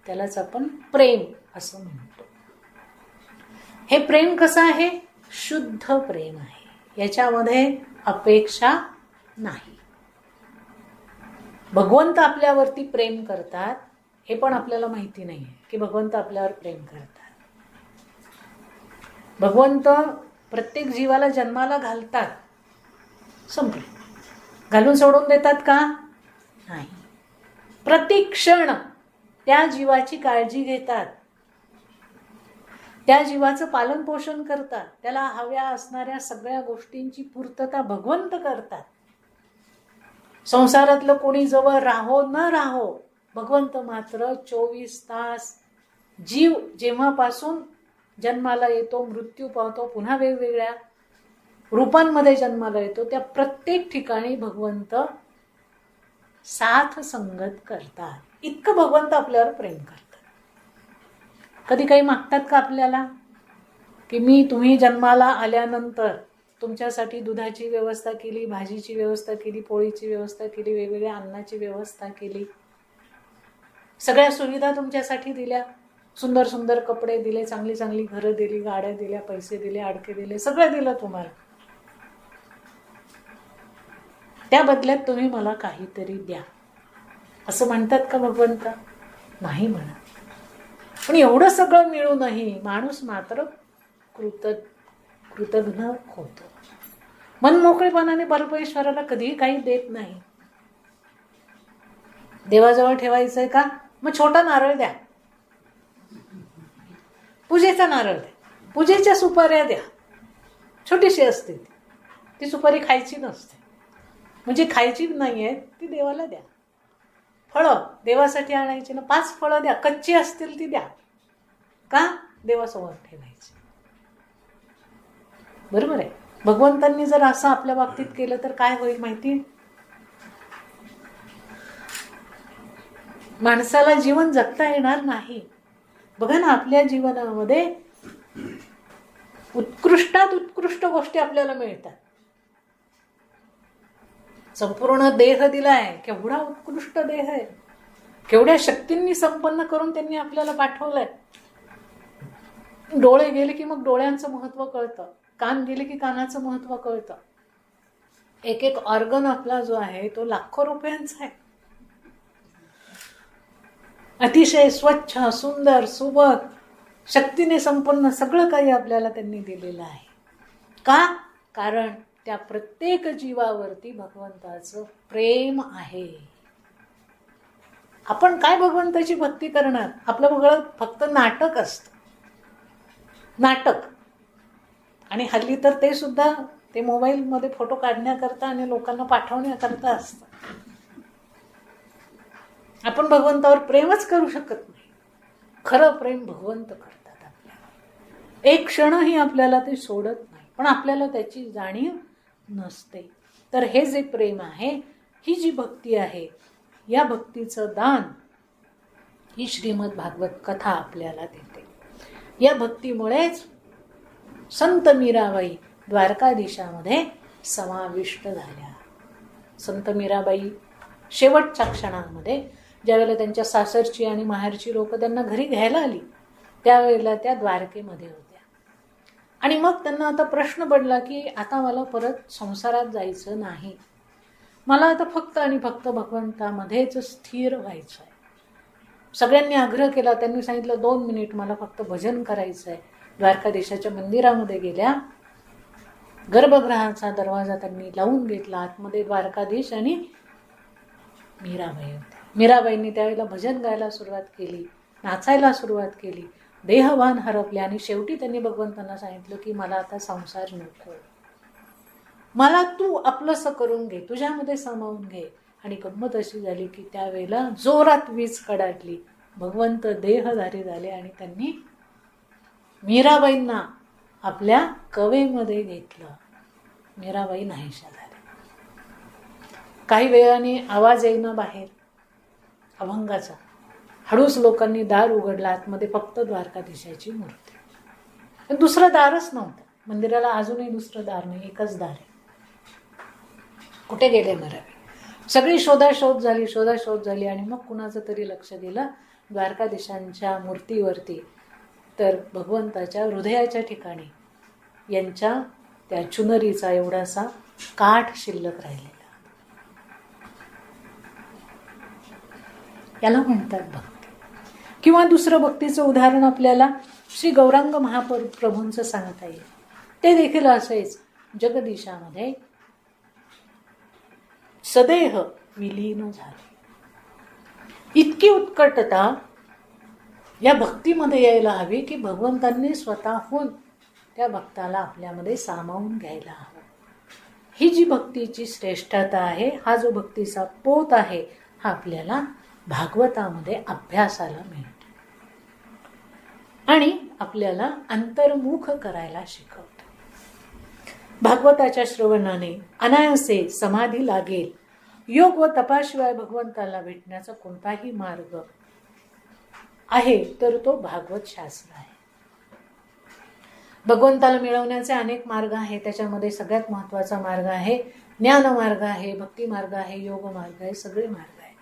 त्यालाच आपण प्रेम असं म्हणतो. हे प्रेम कसं आहे? शुद्ध प्रेम आहे, याच्यामध्ये अपेक्षा नाही. भगवंत आपल्यावरती प्रेम करतात हे पण आपल्याला माहिती नाही की भगवंत आपल्यावर प्रेम करतात. भगवंत प्रत्येक जीवाला जन्माला घालतात, संपले. घालून सोडून देतात का? नाही. प्रत्येक क्षण त्या जीवाची काळजी घेतात, त्या जीवाचं पालन पोषण करतात, त्याला हव्या असणाऱ्या सगळ्या गोष्टींची पूर्तता भगवंत करतात. संसारातलं कोणी जवळ राहो न राहो, भगवंत मात्र 24 तास जीव जेव्हापासून जन्माला येतो, मृत्यू पावतो, पुन्हा वेगवेगळ्या रूपांमध्ये जन्माला येतो, त्या प्रत्येक ठिकाणी भगवंत साथ संगत करतात. इतकं भगवंत आपल्यावर प्रेम करतात. कधी काही मागतात का आपल्याला की तुम्ही जन्माला आल्यानंतर तुमच्यासाठी दुधाची व्यवस्था केली, भाजीची व्यवस्था केली, पोळीची व्यवस्था केली, वेगवेगळ्या अन्नाची व्यवस्था केली, सगळ्या सुविधा तुमच्यासाठी दिल्या, सुंदर सुंदर कपडे दिले, चांगली चांगली घरं दिली, गाड्या दिल्या, पैसे दिले, अडके दिले, सगळं दिलं तुम्हाला. त्या बदल्यात तुम्ही मला काहीतरी द्या असं म्हणतात का भगवंत? नाही म्हणत. पण एवढं सगळं मिळूनही माणूस मात्र कृतज्ञ होतो. मनमोकळेपणाने परमेश्वराला कधीही काही देत नाही. देवाजवळ ठेवायचंय का, मग छोटा नारळ द्या, पूजेचा नारळ द्या, पूजेच्या सुपाऱ्या द्या, छोटीशी असते ती सुपारी खायची नसते, म्हणजे खायची नाहीये ती देवाला द्या. फळं देवासाठी आणायची ना, 5 फळं द्या, कच्ची असतील ती द्या, का देवासमोर ठेवायची. बरोबर आहे. भगवंतांनी जर असं आपल्या बाबतीत केलं तर काय होईल माहिती, माणसाला जीवन जगता येणार नाही. बघा ना, आपल्या जीवनामध्ये उत्कृष्टात उत्कृष्ट गोष्टी आपल्याला मिळतात. संपूर्ण देह दिलाय, केवढा उत्कृष्ट देह आहे, केवढ्या शक्तींनी संपन्न करून त्यांनी आपल्याला पाठवलंय. डोळे गेले की मग डोळ्यांचं महत्व कळतं, कान गेले की कानाचं महत्व कळतं. एक एक ऑर्गन आपला जो आहे तो लाखो रुपयांचा आहे. अतिशय स्वच्छ, सुंदर, सुबक, शक्तीने संपन्न सगळं काही आपल्याला त्यांनी दिलेलं आहे. का, कारण त्या प्रत्येक जीवावरती भगवंताचं प्रेम आहे. आपण काय भगवंताची भक्ती करणार, आपलं बघा फक्त नाटक असतं, नाटक. आणि हल्ली तर ते सुद्धा ते मोबाईलमध्ये फोटो काढण्याकरता आणि लोकांना पाठवण्याकरता असतं. आपण भगवंतावर प्रेमच करू शकत नाही. खरं प्रेम भगवंत करतात आपल्याला. एक क्षणही आपल्याला ते सोडत नाही, पण आपल्याला त्याची जाणीव नसते. तर हे जे प्रेम आहे, ही जी भक्ती आहे, या भक्तीचं दान ही श्रीमद भागवत कथा आपल्याला देते. या भक्तीमुळेच संत मीराबाई द्वारकाधीशामध्ये समाविष्ट झाल्या. संत मीराबाई शेवटच्या क्षणामध्ये ज्यावेळेला त्यांच्या सासरची आणि माहेरची लोक त्यांना घरी घ्यायला आली, त्यावेळेला त्या द्वारकेमध्ये होत्या. आणि मग त्यांना आता प्रश्न पडला की आता मला परत संसारात जायचं नाही, मला आता फक्त आणि फक्त भगवंतामध्येच स्थिर व्हायचं आहे. सगळ्यांनी आग्रह केला. त्यांनी सांगितलं 2 मिनिट मला फक्त भजन करायचं आहे. द्वारकाधीशाच्या मंदिरामध्ये गेल्या, गर्भगृहाचा दरवाजा त्यांनी लावून घेतला. आतमध्ये द्वारकाधीश आणि मीराबाई होत्या. मीराबाईंनी त्यावेळेला भजन गायला सुरुवात केली, नाचायला सुरुवात केली, देहभान हरपले. आणि शेवटी त्यांनी भगवंतांना सांगितलं की मला आता संसार नको, मला तू आपलंसं करून घे, तुझ्यामध्ये सामावून घे. आणि गंमत अशी झाली की त्यावेळेला जोरात वीज कडाडली, भगवंत देहधारी झाले आणि त्यांनी मीराबाईंना आपल्या कवेमध्ये घेतलं. मीराबाई नाहीशा झाल्या. काही वेळाने आवाज येईना बाहेर अभंगाचा. हळूच लोकांनी दार उघडला. आतमध्ये फक्त द्वारकाधीशाची मूर्ती, पण दुसरं दारच नव्हतं. मंदिराला अजूनही दुसरं दार नाही, एकच दार आहे. कुठे गेले मीराबाई? सगळी शोधाशोध झाली. आणि मग कुणाचं तरी लक्ष दिलं द्वारकाधीशांच्या मूर्तीवरती. तर भगवंताच्या हृदयाच्या ठिकाणी यांच्या त्या चुनरीचा एवढासा काठ शिल्लक राहिलेला. याला म्हणतात भक्ती. किंवा दुसरं भक्तीचं उदाहरण आपल्याला श्री गौरांग महाप्रभूंचं सांगता येईल. ते देखील असेच जगदीशामध्ये सदेह विलीन झाले. इतकी उत्कटता या भक्तीमध्ये यायला हवी की भगवंतांनी स्वतःहून त्या भक्ताला आपल्यामध्ये सामावून घ्यायला हवं. ही जी भक्तीची श्रेष्ठता आहे, हा जो भक्तीचा पोत आहे, हा आपल्याला भागवतामध्ये अभ्यासाला मिळतो आणि आपल्याला अंतर्मुख करायला शिकवतो. भागवताच्या श्रवणाने अनायासे समाधी लागेल. योग व तपाशिवाय भगवंताला भेटण्याचा कोणताही मार्ग आहे तर तो भागवत शास्त्र आहे. भगवंताला मिळवण्याचे अनेक मार्ग आहेत. त्याच्यामध्ये सगळ्यात महत्त्वाचा मार्ग आहे ज्ञान मार्ग आहे, भक्ती मार्ग आहे, योग मार्ग आहे, सगळे मार्ग आहे.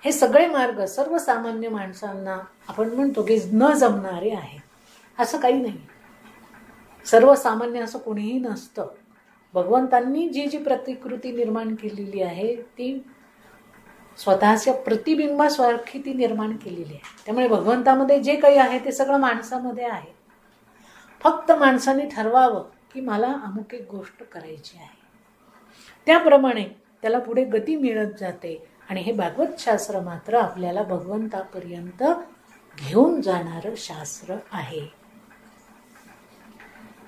हे सगळे मार्ग सर्वसामान्य माणसांना आपण म्हणतो की न जमणारे आहे, असं काही नाही. सर्वसामान्य असं कोणीही नसतं. भगवंतांनी जी जी प्रतिकृती निर्माण केलेली आहे ती स्वतःच्या प्रतिबिंबासारखी ती निर्माण केलेली आहे. त्यामुळे भगवंतामध्ये जे काही आहे ते सगळं माणसामध्ये आहे. फक्त माणसाने ठरवावं की मला अमुक एक गोष्ट करायची आहे. त्याप्रमाणे त्याला पुढे गती मिळत जाते आणि हे भागवत शास्त्र मात्र आपल्याला भगवंतापर्यंत घेऊन जाणारं शास्त्र आहे.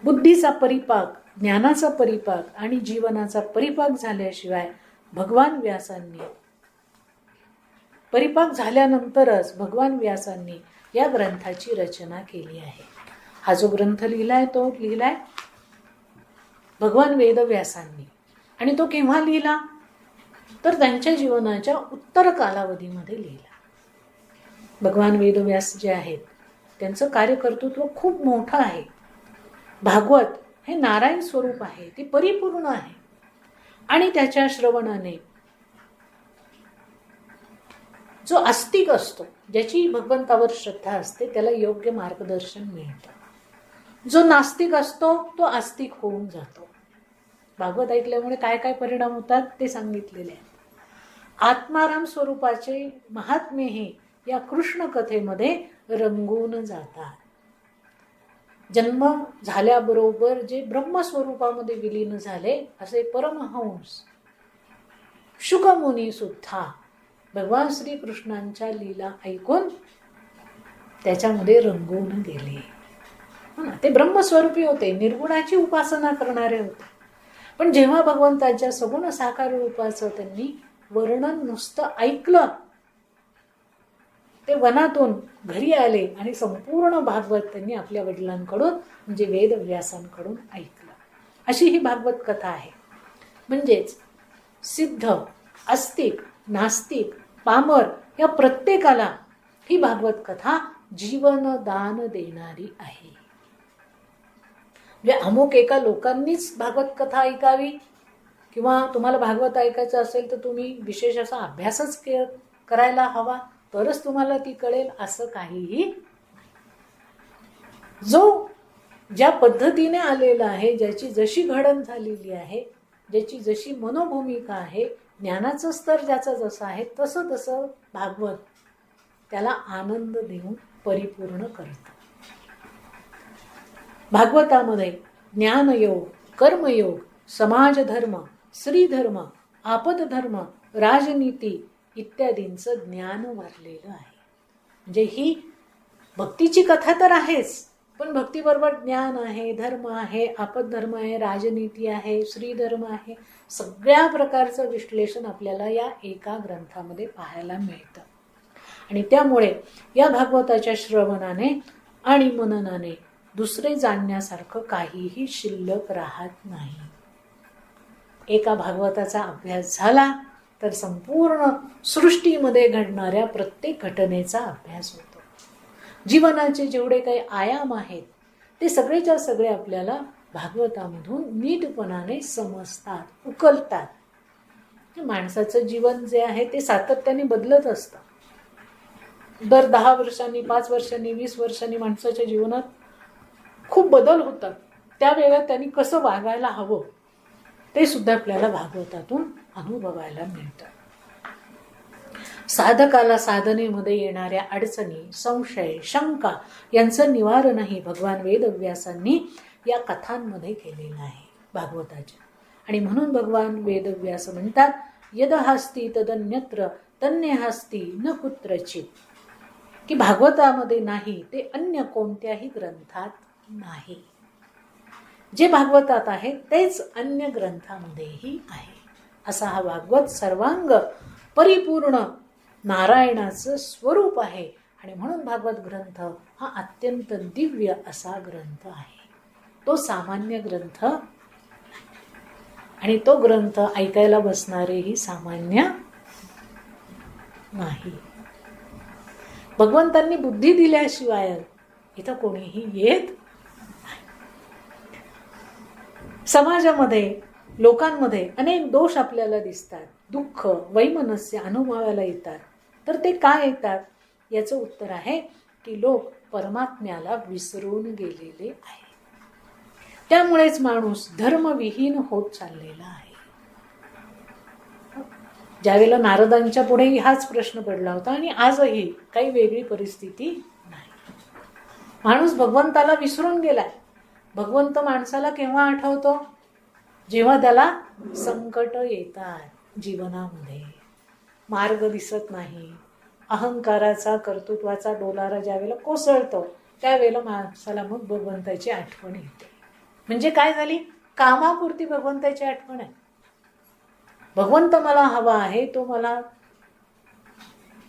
बुद्धीचा परिपाक, ज्ञानाचा परिपाक आणि जीवनाचा परिपाक झाल्याशिवाय भगवान व्यासांनी परिपाक झाल्यानंतरच भगवान व्यासांनी या ग्रंथाची रचना केली आहे. हा जो ग्रंथ लिहिलाय तो लिहिलाय भगवान वेदव्यासांनी. आणि तो केव्हा लिहिला तर त्यांच्या जीवनाच्या उत्तर कालावधीमध्ये लिहिला. भगवान वेदव्यास जे आहेत त्यांचं कार्यकर्तृत्व खूप मोठं आहे. भागवत हे नारायण स्वरूप आहे, ते परिपूर्ण आहे. आणि त्याच्या श्रवणाने जो आस्तिक असतो, ज्याची भगवंतावर श्रद्धा असते, त्याला योग्य मार्गदर्शन मिळतं. जो नास्तिक असतो तो आस्तिक होऊन जातो. भागवत ऐकल्यामुळे काय काय परिणाम होतात ते सांगितलेले आहे. आत्माराम स्वरूपाचे महात्मे हे या कृष्ण कथेमध्ये रंगून जातात. जन्म झाल्याबरोबर जे ब्रह्मस्वरूपामध्ये विलीन झाले असे परमहंस शुकमुनी सुद्धा भगवान श्रीकृष्णांच्या लीला ऐकून त्याच्यामध्ये रंगून गेले. ते ब्रह्मस्वरूपी होते, निर्गुणाची उपासना करणारे होते. पण जेव्हा भगवंताच्या सगुण साकार रूपाचं त्यांनी वर्णन नुसतं ऐकलं, ते वनातून घरी आले आणि संपूर्ण भागवत त्यांनी आपल्या वडिलांकडून म्हणजे वेदव्यासांकडून ऐकलं. अशी ही भागवत कथा आहे. म्हणजेच सिद्ध, आस्तिक, नास्तिक, पामर या प्रत्येकाला ही भागवत कथा जीवनदान देणारी आहे. म्हणजे अमुक एका लोकांनीच भागवत कथा ऐकावी किंवा तुम्हाला भागवत ऐकायचं असेल तर तुम्ही विशेष असा अभ्यासच करायला हवा तरच तुम्हाला ती कळेल असं काहीही. जो ज्या पद्धतीने आलेला आहे, ज्याची जशी घडण झालेली आहे, ज्याची जशी मनोभूमिका आहे, ज्ञानाचं स्तर ज्याचं जसं आहे तसं तसं भागवत त्याला आनंद देऊन परिपूर्ण करतं. भागवतामध्ये ज्ञानयोग, कर्मयोग, समाजधर्म, स्त्रीधर्म, आपदधर्म, राजनीती इत्यादींचं ज्ञान भरलेलं आहे. म्हणजे ही भक्तीची कथा तर आहेच, पण भक्तीबरोबर ज्ञान आहे, धर्म आहे, आपदधर्म आहे, राजनीती आहे, स्त्रीधर्म आहे. सगळ्या प्रकारचं विश्लेषण आपल्याला या एका ग्रंथामध्ये पाहायला मिळतं. आणि त्यामुळे या भागवताच्या श्रवणाने आणि मननाने दुसरे जाणण्यासारखं काहीही शिल्लक राहत नाही. एका भागवताचा अभ्यास झाला तर संपूर्ण सृष्टीमध्ये घडणाऱ्या प्रत्येक घटनेचा अभ्यास होतो. जीवनाचे जेवढे काही आयाम आहेत ते सगळेच्या सगळे आपल्याला भागवतामधून नीटपणाने समजतात, उकलतात. माणसाचं जीवन जे आहे ते सातत्याने बदलत असतं. दर 10 वर्षांनी, 5 वर्षांनी, 20 वर्षांनी माणसाच्या जीवनात खूप बदल होतात. त्यावेळेला त्यांनी कसं वागायला हवं ते सुद्धा आपल्याला भागवतातून अनुभवायला मिळतं. साधकाला साधनेमध्ये येणाऱ्या अडचणी, संशय, शंका यांचं निवारणही भगवान वेदव्यासांनी या कथांमध्ये केलेलं आहे भागवताच्या. आणि म्हणून भगवान वेदव्यास म्हणतात यदहास्ति तदन्यत्र तन्यहास्ति न कुत्रचित, की भागवतामध्ये नाही ते अन्य कोणत्याही ग्रंथात नाही. जे भागवतात आहे तेच अन्य ग्रंथामध्येही आहे. असा हा भागवत सर्वांग परिपूर्ण नारायणाचं स्वरूप आहे. आणि म्हणून भागवत ग्रंथ हा अत्यंत दिव्य असा ग्रंथ आहे. तो सामान्य ग्रंथ आणि तो ग्रंथ ऐकायला बसणारेही सामान्य नाही. भगवंतांनी बुद्धी दिल्याशिवाय इथं कोणीही येत नाही. समाजामध्ये, लोकांमध्ये अनेक दोष आपल्याला दिसतात, दुःख, वैमनस्य अनुभवायला येतात. तर ते काय येतात याचं उत्तर आहे की लोक परमात्म्याला विसरून गेलेले आहे. त्यामुळेच माणूस धर्मविहीन होत चाललेला आहे. ज्यावेळेला नारदांच्या पुढेही हाच प्रश्न पडला होता आणि आजही काही वेगळी परिस्थिती नाही. माणूस भगवंताला विसरून गेलाय. भगवंत माणसाला केव्हा आठवतो? जेव्हा त्याला संकट येतात जीवनामध्ये, मार्ग दिसत नाही, अहंकाराचा कर्तृत्वाचा डोलारा ज्यावेळेला कोसळतो त्यावेळेला माणसाला मग भगवंताची आठवण येते. म्हणजे काय झाली? कामापुरती भगवंताची आठवण आहे. भगवंत मला हवा आहे, तो मला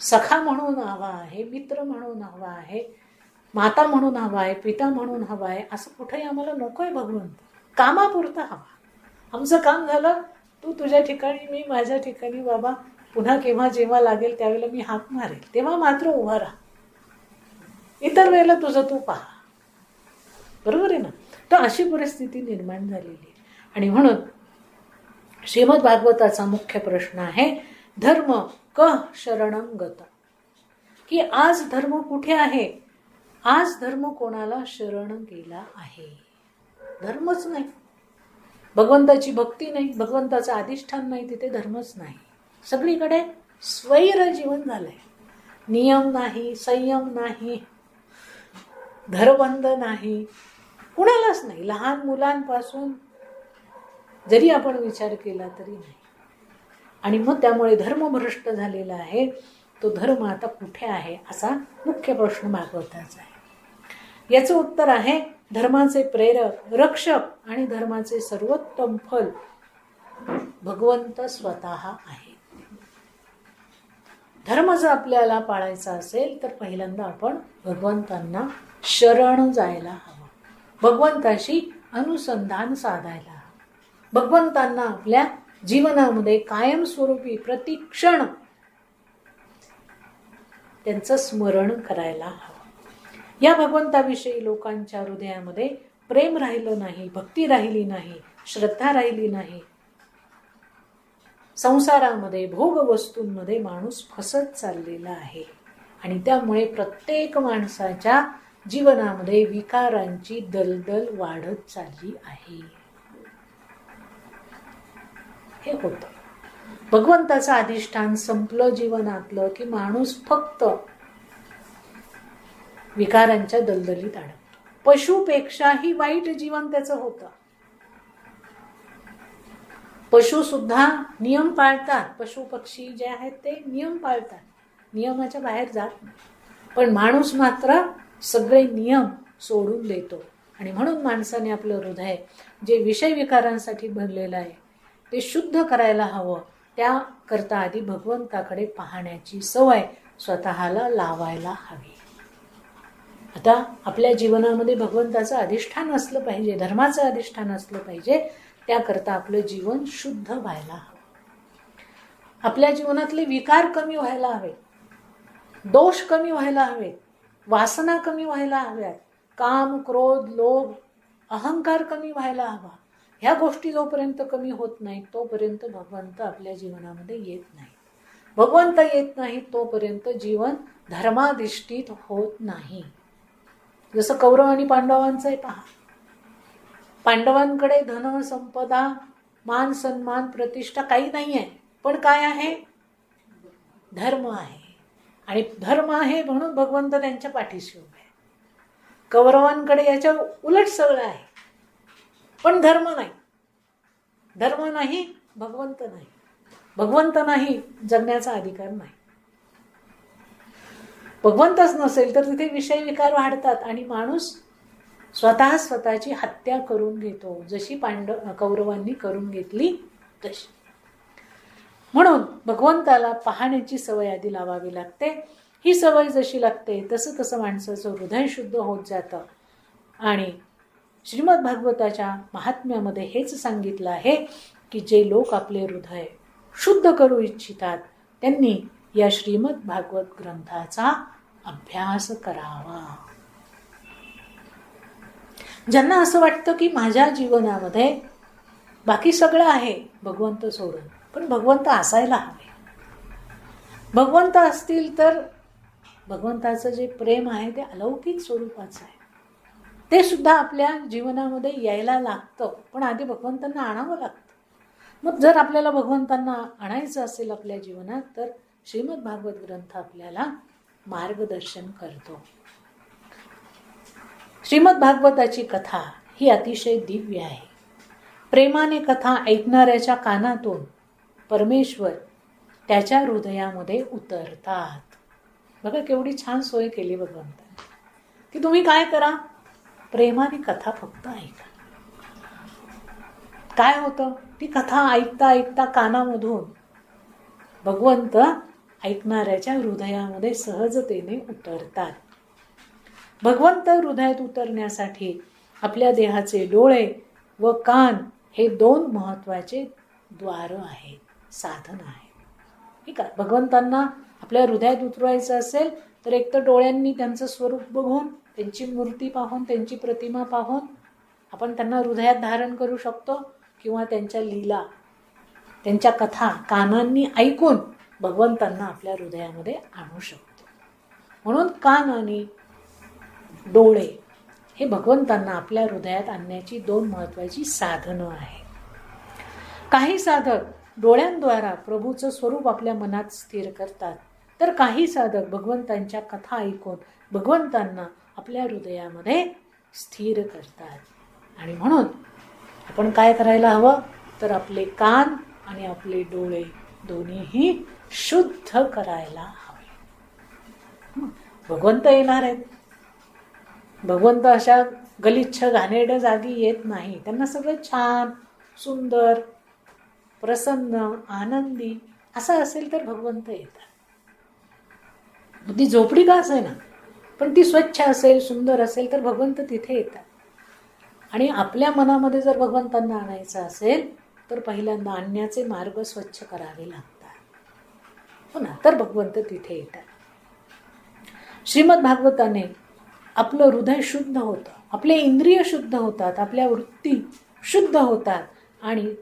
सखा म्हणून हवा आहे, मित्र म्हणून हवा आहे, माता म्हणून हवा आहे, पिता म्हणून हवा आहे, असं कुठेही आम्हाला नको आहे. भगवंत कामापुरता हवा. आमचं काम झालं, तू तुझ्या ठिकाणी, मी माझ्या ठिकाणी. बाबा पुन्हा केव्हा जेव्हा लागेल त्यावेळेला मी हाक मारेल, तेव्हा मात्र उभा राहा. इतर वेळेला तुझं तू पहा. बरोबर आहे ना? तर अशी परिस्थिती निर्माण झालेली आहे. आणि म्हणून श्रीमद भागवताचा मुख्य प्रश्न आहे, धर्म कः शरणं गत. की आज धर्म कुठे आहे? आज धर्म कोणाला शरण गेला आहे? धर्मच नाही, भगवंताची भक्ती नाही, भगवंताचं अधिष्ठान नाही, तिथे धर्मच नाही. सगळीकडे स्वैर जीवन झालंय. नियम नाही, संयम नाही, घरबंद नाही, कुणालाच नाही. लहान मुलांपासून जरी आपण विचार केला तरी नाही. आणि मग त्यामुळे धर्म भ्रष्ट झालेला आहे. तो धर्म आता कुठे आहे असा मुख्य प्रश्न भागवताचा आहे. याचं उत्तर आहे, धर्माचे प्रेरक, रक्षक आणि धर्माचे सर्वोत्तम फल भगवंत स्वतः आहे. धर्म जर आपल्याला पाळायचा असेल तर पहिल्यांदा आपण भगवंतांना शरण जायला हवं, भगवंताशी अनुसंधान साधायला हवं, भगवंतांना आपल्या जीवनामध्ये कायमस्वरूपी प्रतिक्षण त्यांचं स्मरण करायला हवं. या भगवंताविषयी लोकांच्या हृदयामध्ये प्रेम राहिलं नाही, भक्ती राहिली नाही, श्रद्धा राहिली नाही. संसारामध्ये भोग वस्तूंमध्ये माणूस फसत चाललेला आहे. आणि त्यामुळे प्रत्येक माणसाच्या जीवनामध्ये विकारांची दलदल वाढत चालली आहे. हे होतं. भगवंताचं अधिष्ठान संपलं जीवनातलं की माणूस फक्त विकारांच्या दलदलीत अडकतो. पशुपेक्षाही वाईट जीवन त्याचं होतं. पशु सुद्धा नियम पाळतात. पशु पक्षी जे आहेत ते नियम पाळतात, नियमाच्या बाहेर जात नाही. पण माणूस मात्र सगळे नियम सोडून देतो. आणि म्हणून माणसाने आपलं हृदय जे विषय विकारांसाठी भरलेलं आहे ते शुद्ध करायला हवं. त्याकरता आधी भगवंताकडे पाहण्याची सवय स्वतःला लावायला हवी. आता आपल्या जीवनामध्ये भगवंताचं अधिष्ठान असलं पाहिजे, धर्माचं अधिष्ठान असलं पाहिजे. त्याकरता आपलं जीवन शुद्ध व्हायला हवं. आपल्या जीवनातले विकार कमी व्हायला हवे, दोष कमी व्हायला हवे, वासना कमी व्हायला हव्यात, काम, क्रोध, लोभ, अहंकार कमी व्हायला हवा. ह्या गोष्टी जोपर्यंत कमी होत नाहीत तोपर्यंत भगवंत आपल्या जीवनामध्ये येत नाही. भगवंत येत नाही तोपर्यंत जीवन धर्माधिष्ठित होत नाही. जसं कौरव आणि पांडवांचंही पहा. पांडवांकडे धन, संपदा, मान, सन्मान, प्रतिष्ठा काही नाही आहे. पण काय आहे? धर्म आहे. आणि धर्म आहे म्हणून भगवंत त्यांच्या पाठीशी उभे आहे. कौरवांकडे याच्या उलट सगळं आहे, पण धर्म नाही. धर्म नाही, भगवंत नाही. भगवंत नाही, जगण्याचा अधिकार नाही. भगवंतच नसेल तर तिथे विषय विकार वाढतात आणि माणूस स्वतःची हत्या करून घेतो, जशी कौरवांनी करून घेतली तशी. म्हणून भगवंताला पाहण्याची सवय आधी लावावी लागते. ही सवय जशी लागते तसं तसं माणसाचं हृदय शुद्ध होत जातं. आणि श्रीमद भागवताच्या महात्म्यामध्ये हेच सांगितलं आहे की जे लोक आपले हृदय शुद्ध करू इच्छितात त्यांनी या श्रीमद भागवत ग्रंथाचा अभ्यास करावा. ज्यांना असं वाटतं की माझ्या जीवनामध्ये बाकी सगळं आहे भगवंत सोडून, पण भगवंत असायला हवे. भगवंत असतील तर भगवंताचं जे प्रेम आहे ते अलौकिक स्वरूपाचं आहे. ते सुद्धा आपल्या जीवनामध्ये यायला लागतं, पण आधी भगवंतांना आणावं लागतं. मग जर आपल्याला भगवंतांना आणायचं असेल आपल्या जीवनात तर श्रीमद भागवत ग्रंथ आपल्याला मार्गदर्शन करतो. श्रीमद भागवताची कथा ही अतिशय दिव्य आहे. प्रेमाने कथा ऐकणाऱ्याच्या कानातून परमेश्वर त्याच्या हृदयामध्ये उतरतात. बघा केवढी छान सोय केली भगवंताने, की तुम्ही काय करा, प्रेमाने कथा फक्त ऐका. काय होतं, ती कथा ऐकता ऐकता कानामधून भगवंत ऐकणाऱ्याच्या हृदयामध्ये सहजतेने उतरतात. भगवंत हृदयात उतरण्यासाठी आपल्या देहाचे डोळे व कान हे 2 महत्त्वाचे द्वार आहेत, साधन आहे. ठीक आहे. भगवंतांना आपल्या हृदयात उतरवायचं असेल तर एक तर डोळ्यांनी त्यांचं स्वरूप बघून, त्यांची मूर्ती पाहून, त्यांची प्रतिमा पाहून आपण त्यांना हृदयात धारण करू शकतो, किंवा त्यांच्या लीला, त्यांच्या कथा कानांनी ऐकून भगवंतांना आपल्या हृदयामध्ये आणू शकतो. म्हणून कान आणि डोळे हे भगवंतांना आपल्या हृदयात आणण्याची 2 महत्त्वाची साधनं आहेत. काही साधक डोळ्यांद्वारा प्रभूचं स्वरूप आपल्या मनात स्थिर करतात, तर काही साधक भगवंतांच्या कथा ऐकून भगवंतांना आपल्या हृदयामध्ये स्थिर करतात. आणि म्हणून आपण काय करायला हवं, तर आपले कान आणि आपले डोळे दोन्हीही शुद्ध करायला हवे. भगवंत येणार आहेत. भगवंत अशा गलिच्छ घाणेरड्या जागी येत नाही. त्यांना सगळं छान, सुंदर, प्रसन्न, आनंदी असं असेल तर भगवंत येतात. ती झोपडी का असेल ना, पण ती स्वच्छ असेल, सुंदर असेल तर भगवंत तिथे येतात. आणि आपल्या मनामध्ये जर भगवंतांना आणायचं असेल तर पहिल्यांदा आणण्याचे मार्ग स्वच्छ करावे लागतात, हो ना, तर भगवंत तिथे येतात. श्रीमद भागवताने आपलं हृदय शुद्ध होतं, आपले इंद्रिय शुद्ध होतात, आपल्या वृत्ती शुद्ध होतात आणि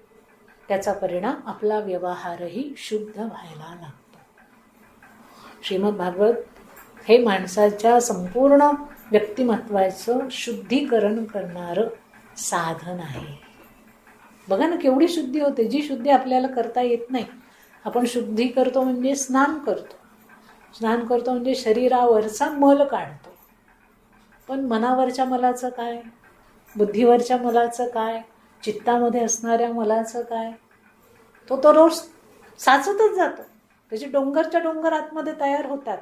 त्याचा परिणाम आपला व्यवहारही शुद्ध व्हायला लागतो. श्रीमद भागवत हे माणसाच्या संपूर्ण व्यक्तिमत्वाचं शुद्धीकरण करणारं साधन आहे. बघा ना केवढी शुद्धी होते, जी शुद्धी आपल्याला करता येत नाही. आपण शुद्धी करतो म्हणजे स्नान करतो, स्नान करतो म्हणजे शरीरावरचा मल काढतो, पण मनावरच्या मलाचं काय, बुद्धीवरच्या मलाचं काय, चित्तामध्ये असणाऱ्या मलाचं काय, तो रोज साचतच जातो. त्याचे डोंगरच्या डोंगर आतमध्ये तयार होतात.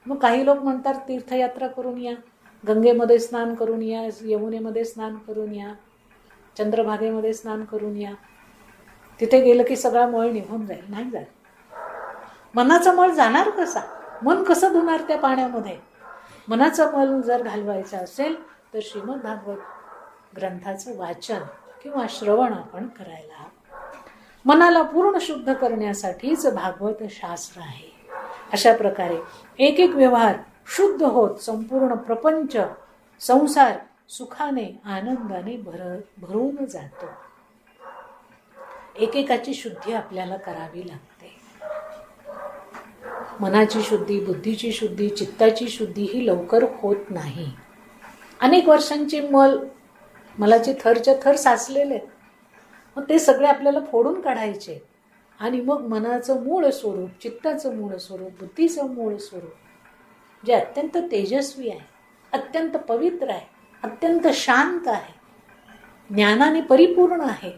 मग काही लोक म्हणतात तीर्थयात्रा करून या, गंगेमध्ये स्नान करून या, यमुनेमध्ये स्नान करून या, चंद्रभागेमध्ये स्नान करून या, तिथे गेलं की सगळा मळ निघून जाईल. नाही जाईल. मनाचा मळ जाणार कसा, मन कसं धुणार त्या पाण्यामध्ये. मनाचा मल जर घालवायचा असेल तर श्रीमद भागवत ग्रंथाचं वाचन किंवा श्रवण आपण करायला हवं. मनाला पूर्ण शुद्ध करण्यासाठीच भागवत शास्त्र आहे. अशा प्रकारे एक एक व्यवहार शुद्ध होत संपूर्ण प्रपंच, संसार सुखाने आनंदाने भरून जातो. एकेकाची शुद्धी आपल्याला करावी लागते. मनाची शुद्धी, बुद्धीची शुद्धी, चित्ताची शुद्धी ही लवकर होत नाही. अनेक वर्षांचे मलाचे थरच्या थर साचलेले आहेत. मग ते सगळे आपल्याला फोडून काढायचे आणि मग मनाचं मूळ स्वरूप, चित्ताचं मूळ स्वरूप, बुद्धीचं मूळ स्वरूप जे अत्यंत तेजस्वी आहे, अत्यंत पवित्र आहे, अत्यंत शांत आहे, ज्ञानाने परिपूर्ण आहे,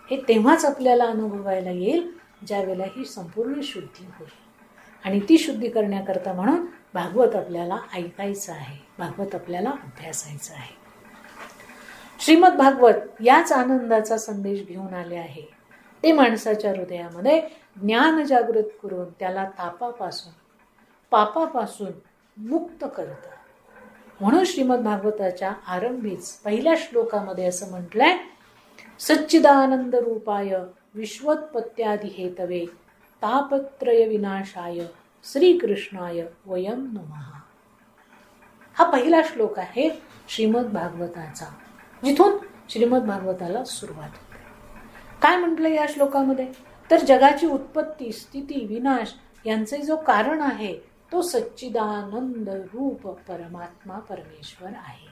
हे तेव्हाच आपल्याला अनुभवायला येईल ज्यावेळेला ही संपूर्ण शुद्धी होईल. आणि ती शुद्धी करण्याकरता म्हणून भागवत आपल्याला ऐकायचं आहे, भागवत आपल्याला अभ्यासायचं आहे. श्रीमद भागवत याच आनंदाचा संदेश घेऊन आले आहे. ते माणसाच्या हृदयामध्ये ज्ञान जागृत करून त्याला तापापासून, पापापासून मुक्त करतं. म्हणून श्रीमद भागवताच्या आरंभीच पहिल्या श्लोकामध्ये असं म्हटलंय, सच्चिदानंद रूपाय विश्वोत्पत्त्यादि हेतवे तापत्रय विनाशाय श्रीकृष्णाय वयम नमः. हा पहिला श्लोक आहे श्रीमद भागवताचा, जिथून श्रीमद भागवताला सुरुवात होते. काय म्हटलं या श्लोकामध्ये, तर जगाची उत्पत्ती, स्थिती, विनाश यांचे जो कारण आहे तो सच्चिदानंद रूप परमात्मा परमेश्वर आहे.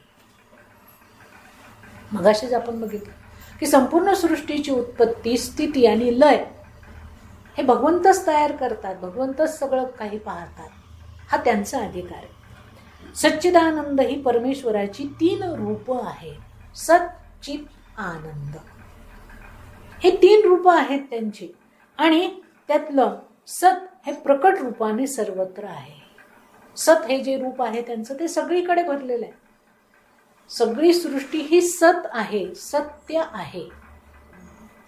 मगाशीच आपण बघितलं की संपूर्ण सृष्टीची उत्पत्ती, स्थिती आणि लय हे भगवंतच तयार करतात, भगवंतच सगळं काही पाहतात. हा त्यांचा अधिकार आहे. सच्चिदानंद ही परमेश्वराची 3 रूप आहे. सत चित आनंद. हे 3 रूप आहेत त्यांची. आणि त्यातलं सत हे प्रकट रूपाने सर्वत्र आहे. सत हे जे रूप आहे त्यांचं ते सगळीकडे भरलेलं आहे. सगळी सृष्टी ही सत आहे, सत्य आहे.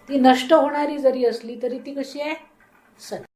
ती नष्ट होणारी जरी असली तरी ती कशी आहे? सत्य.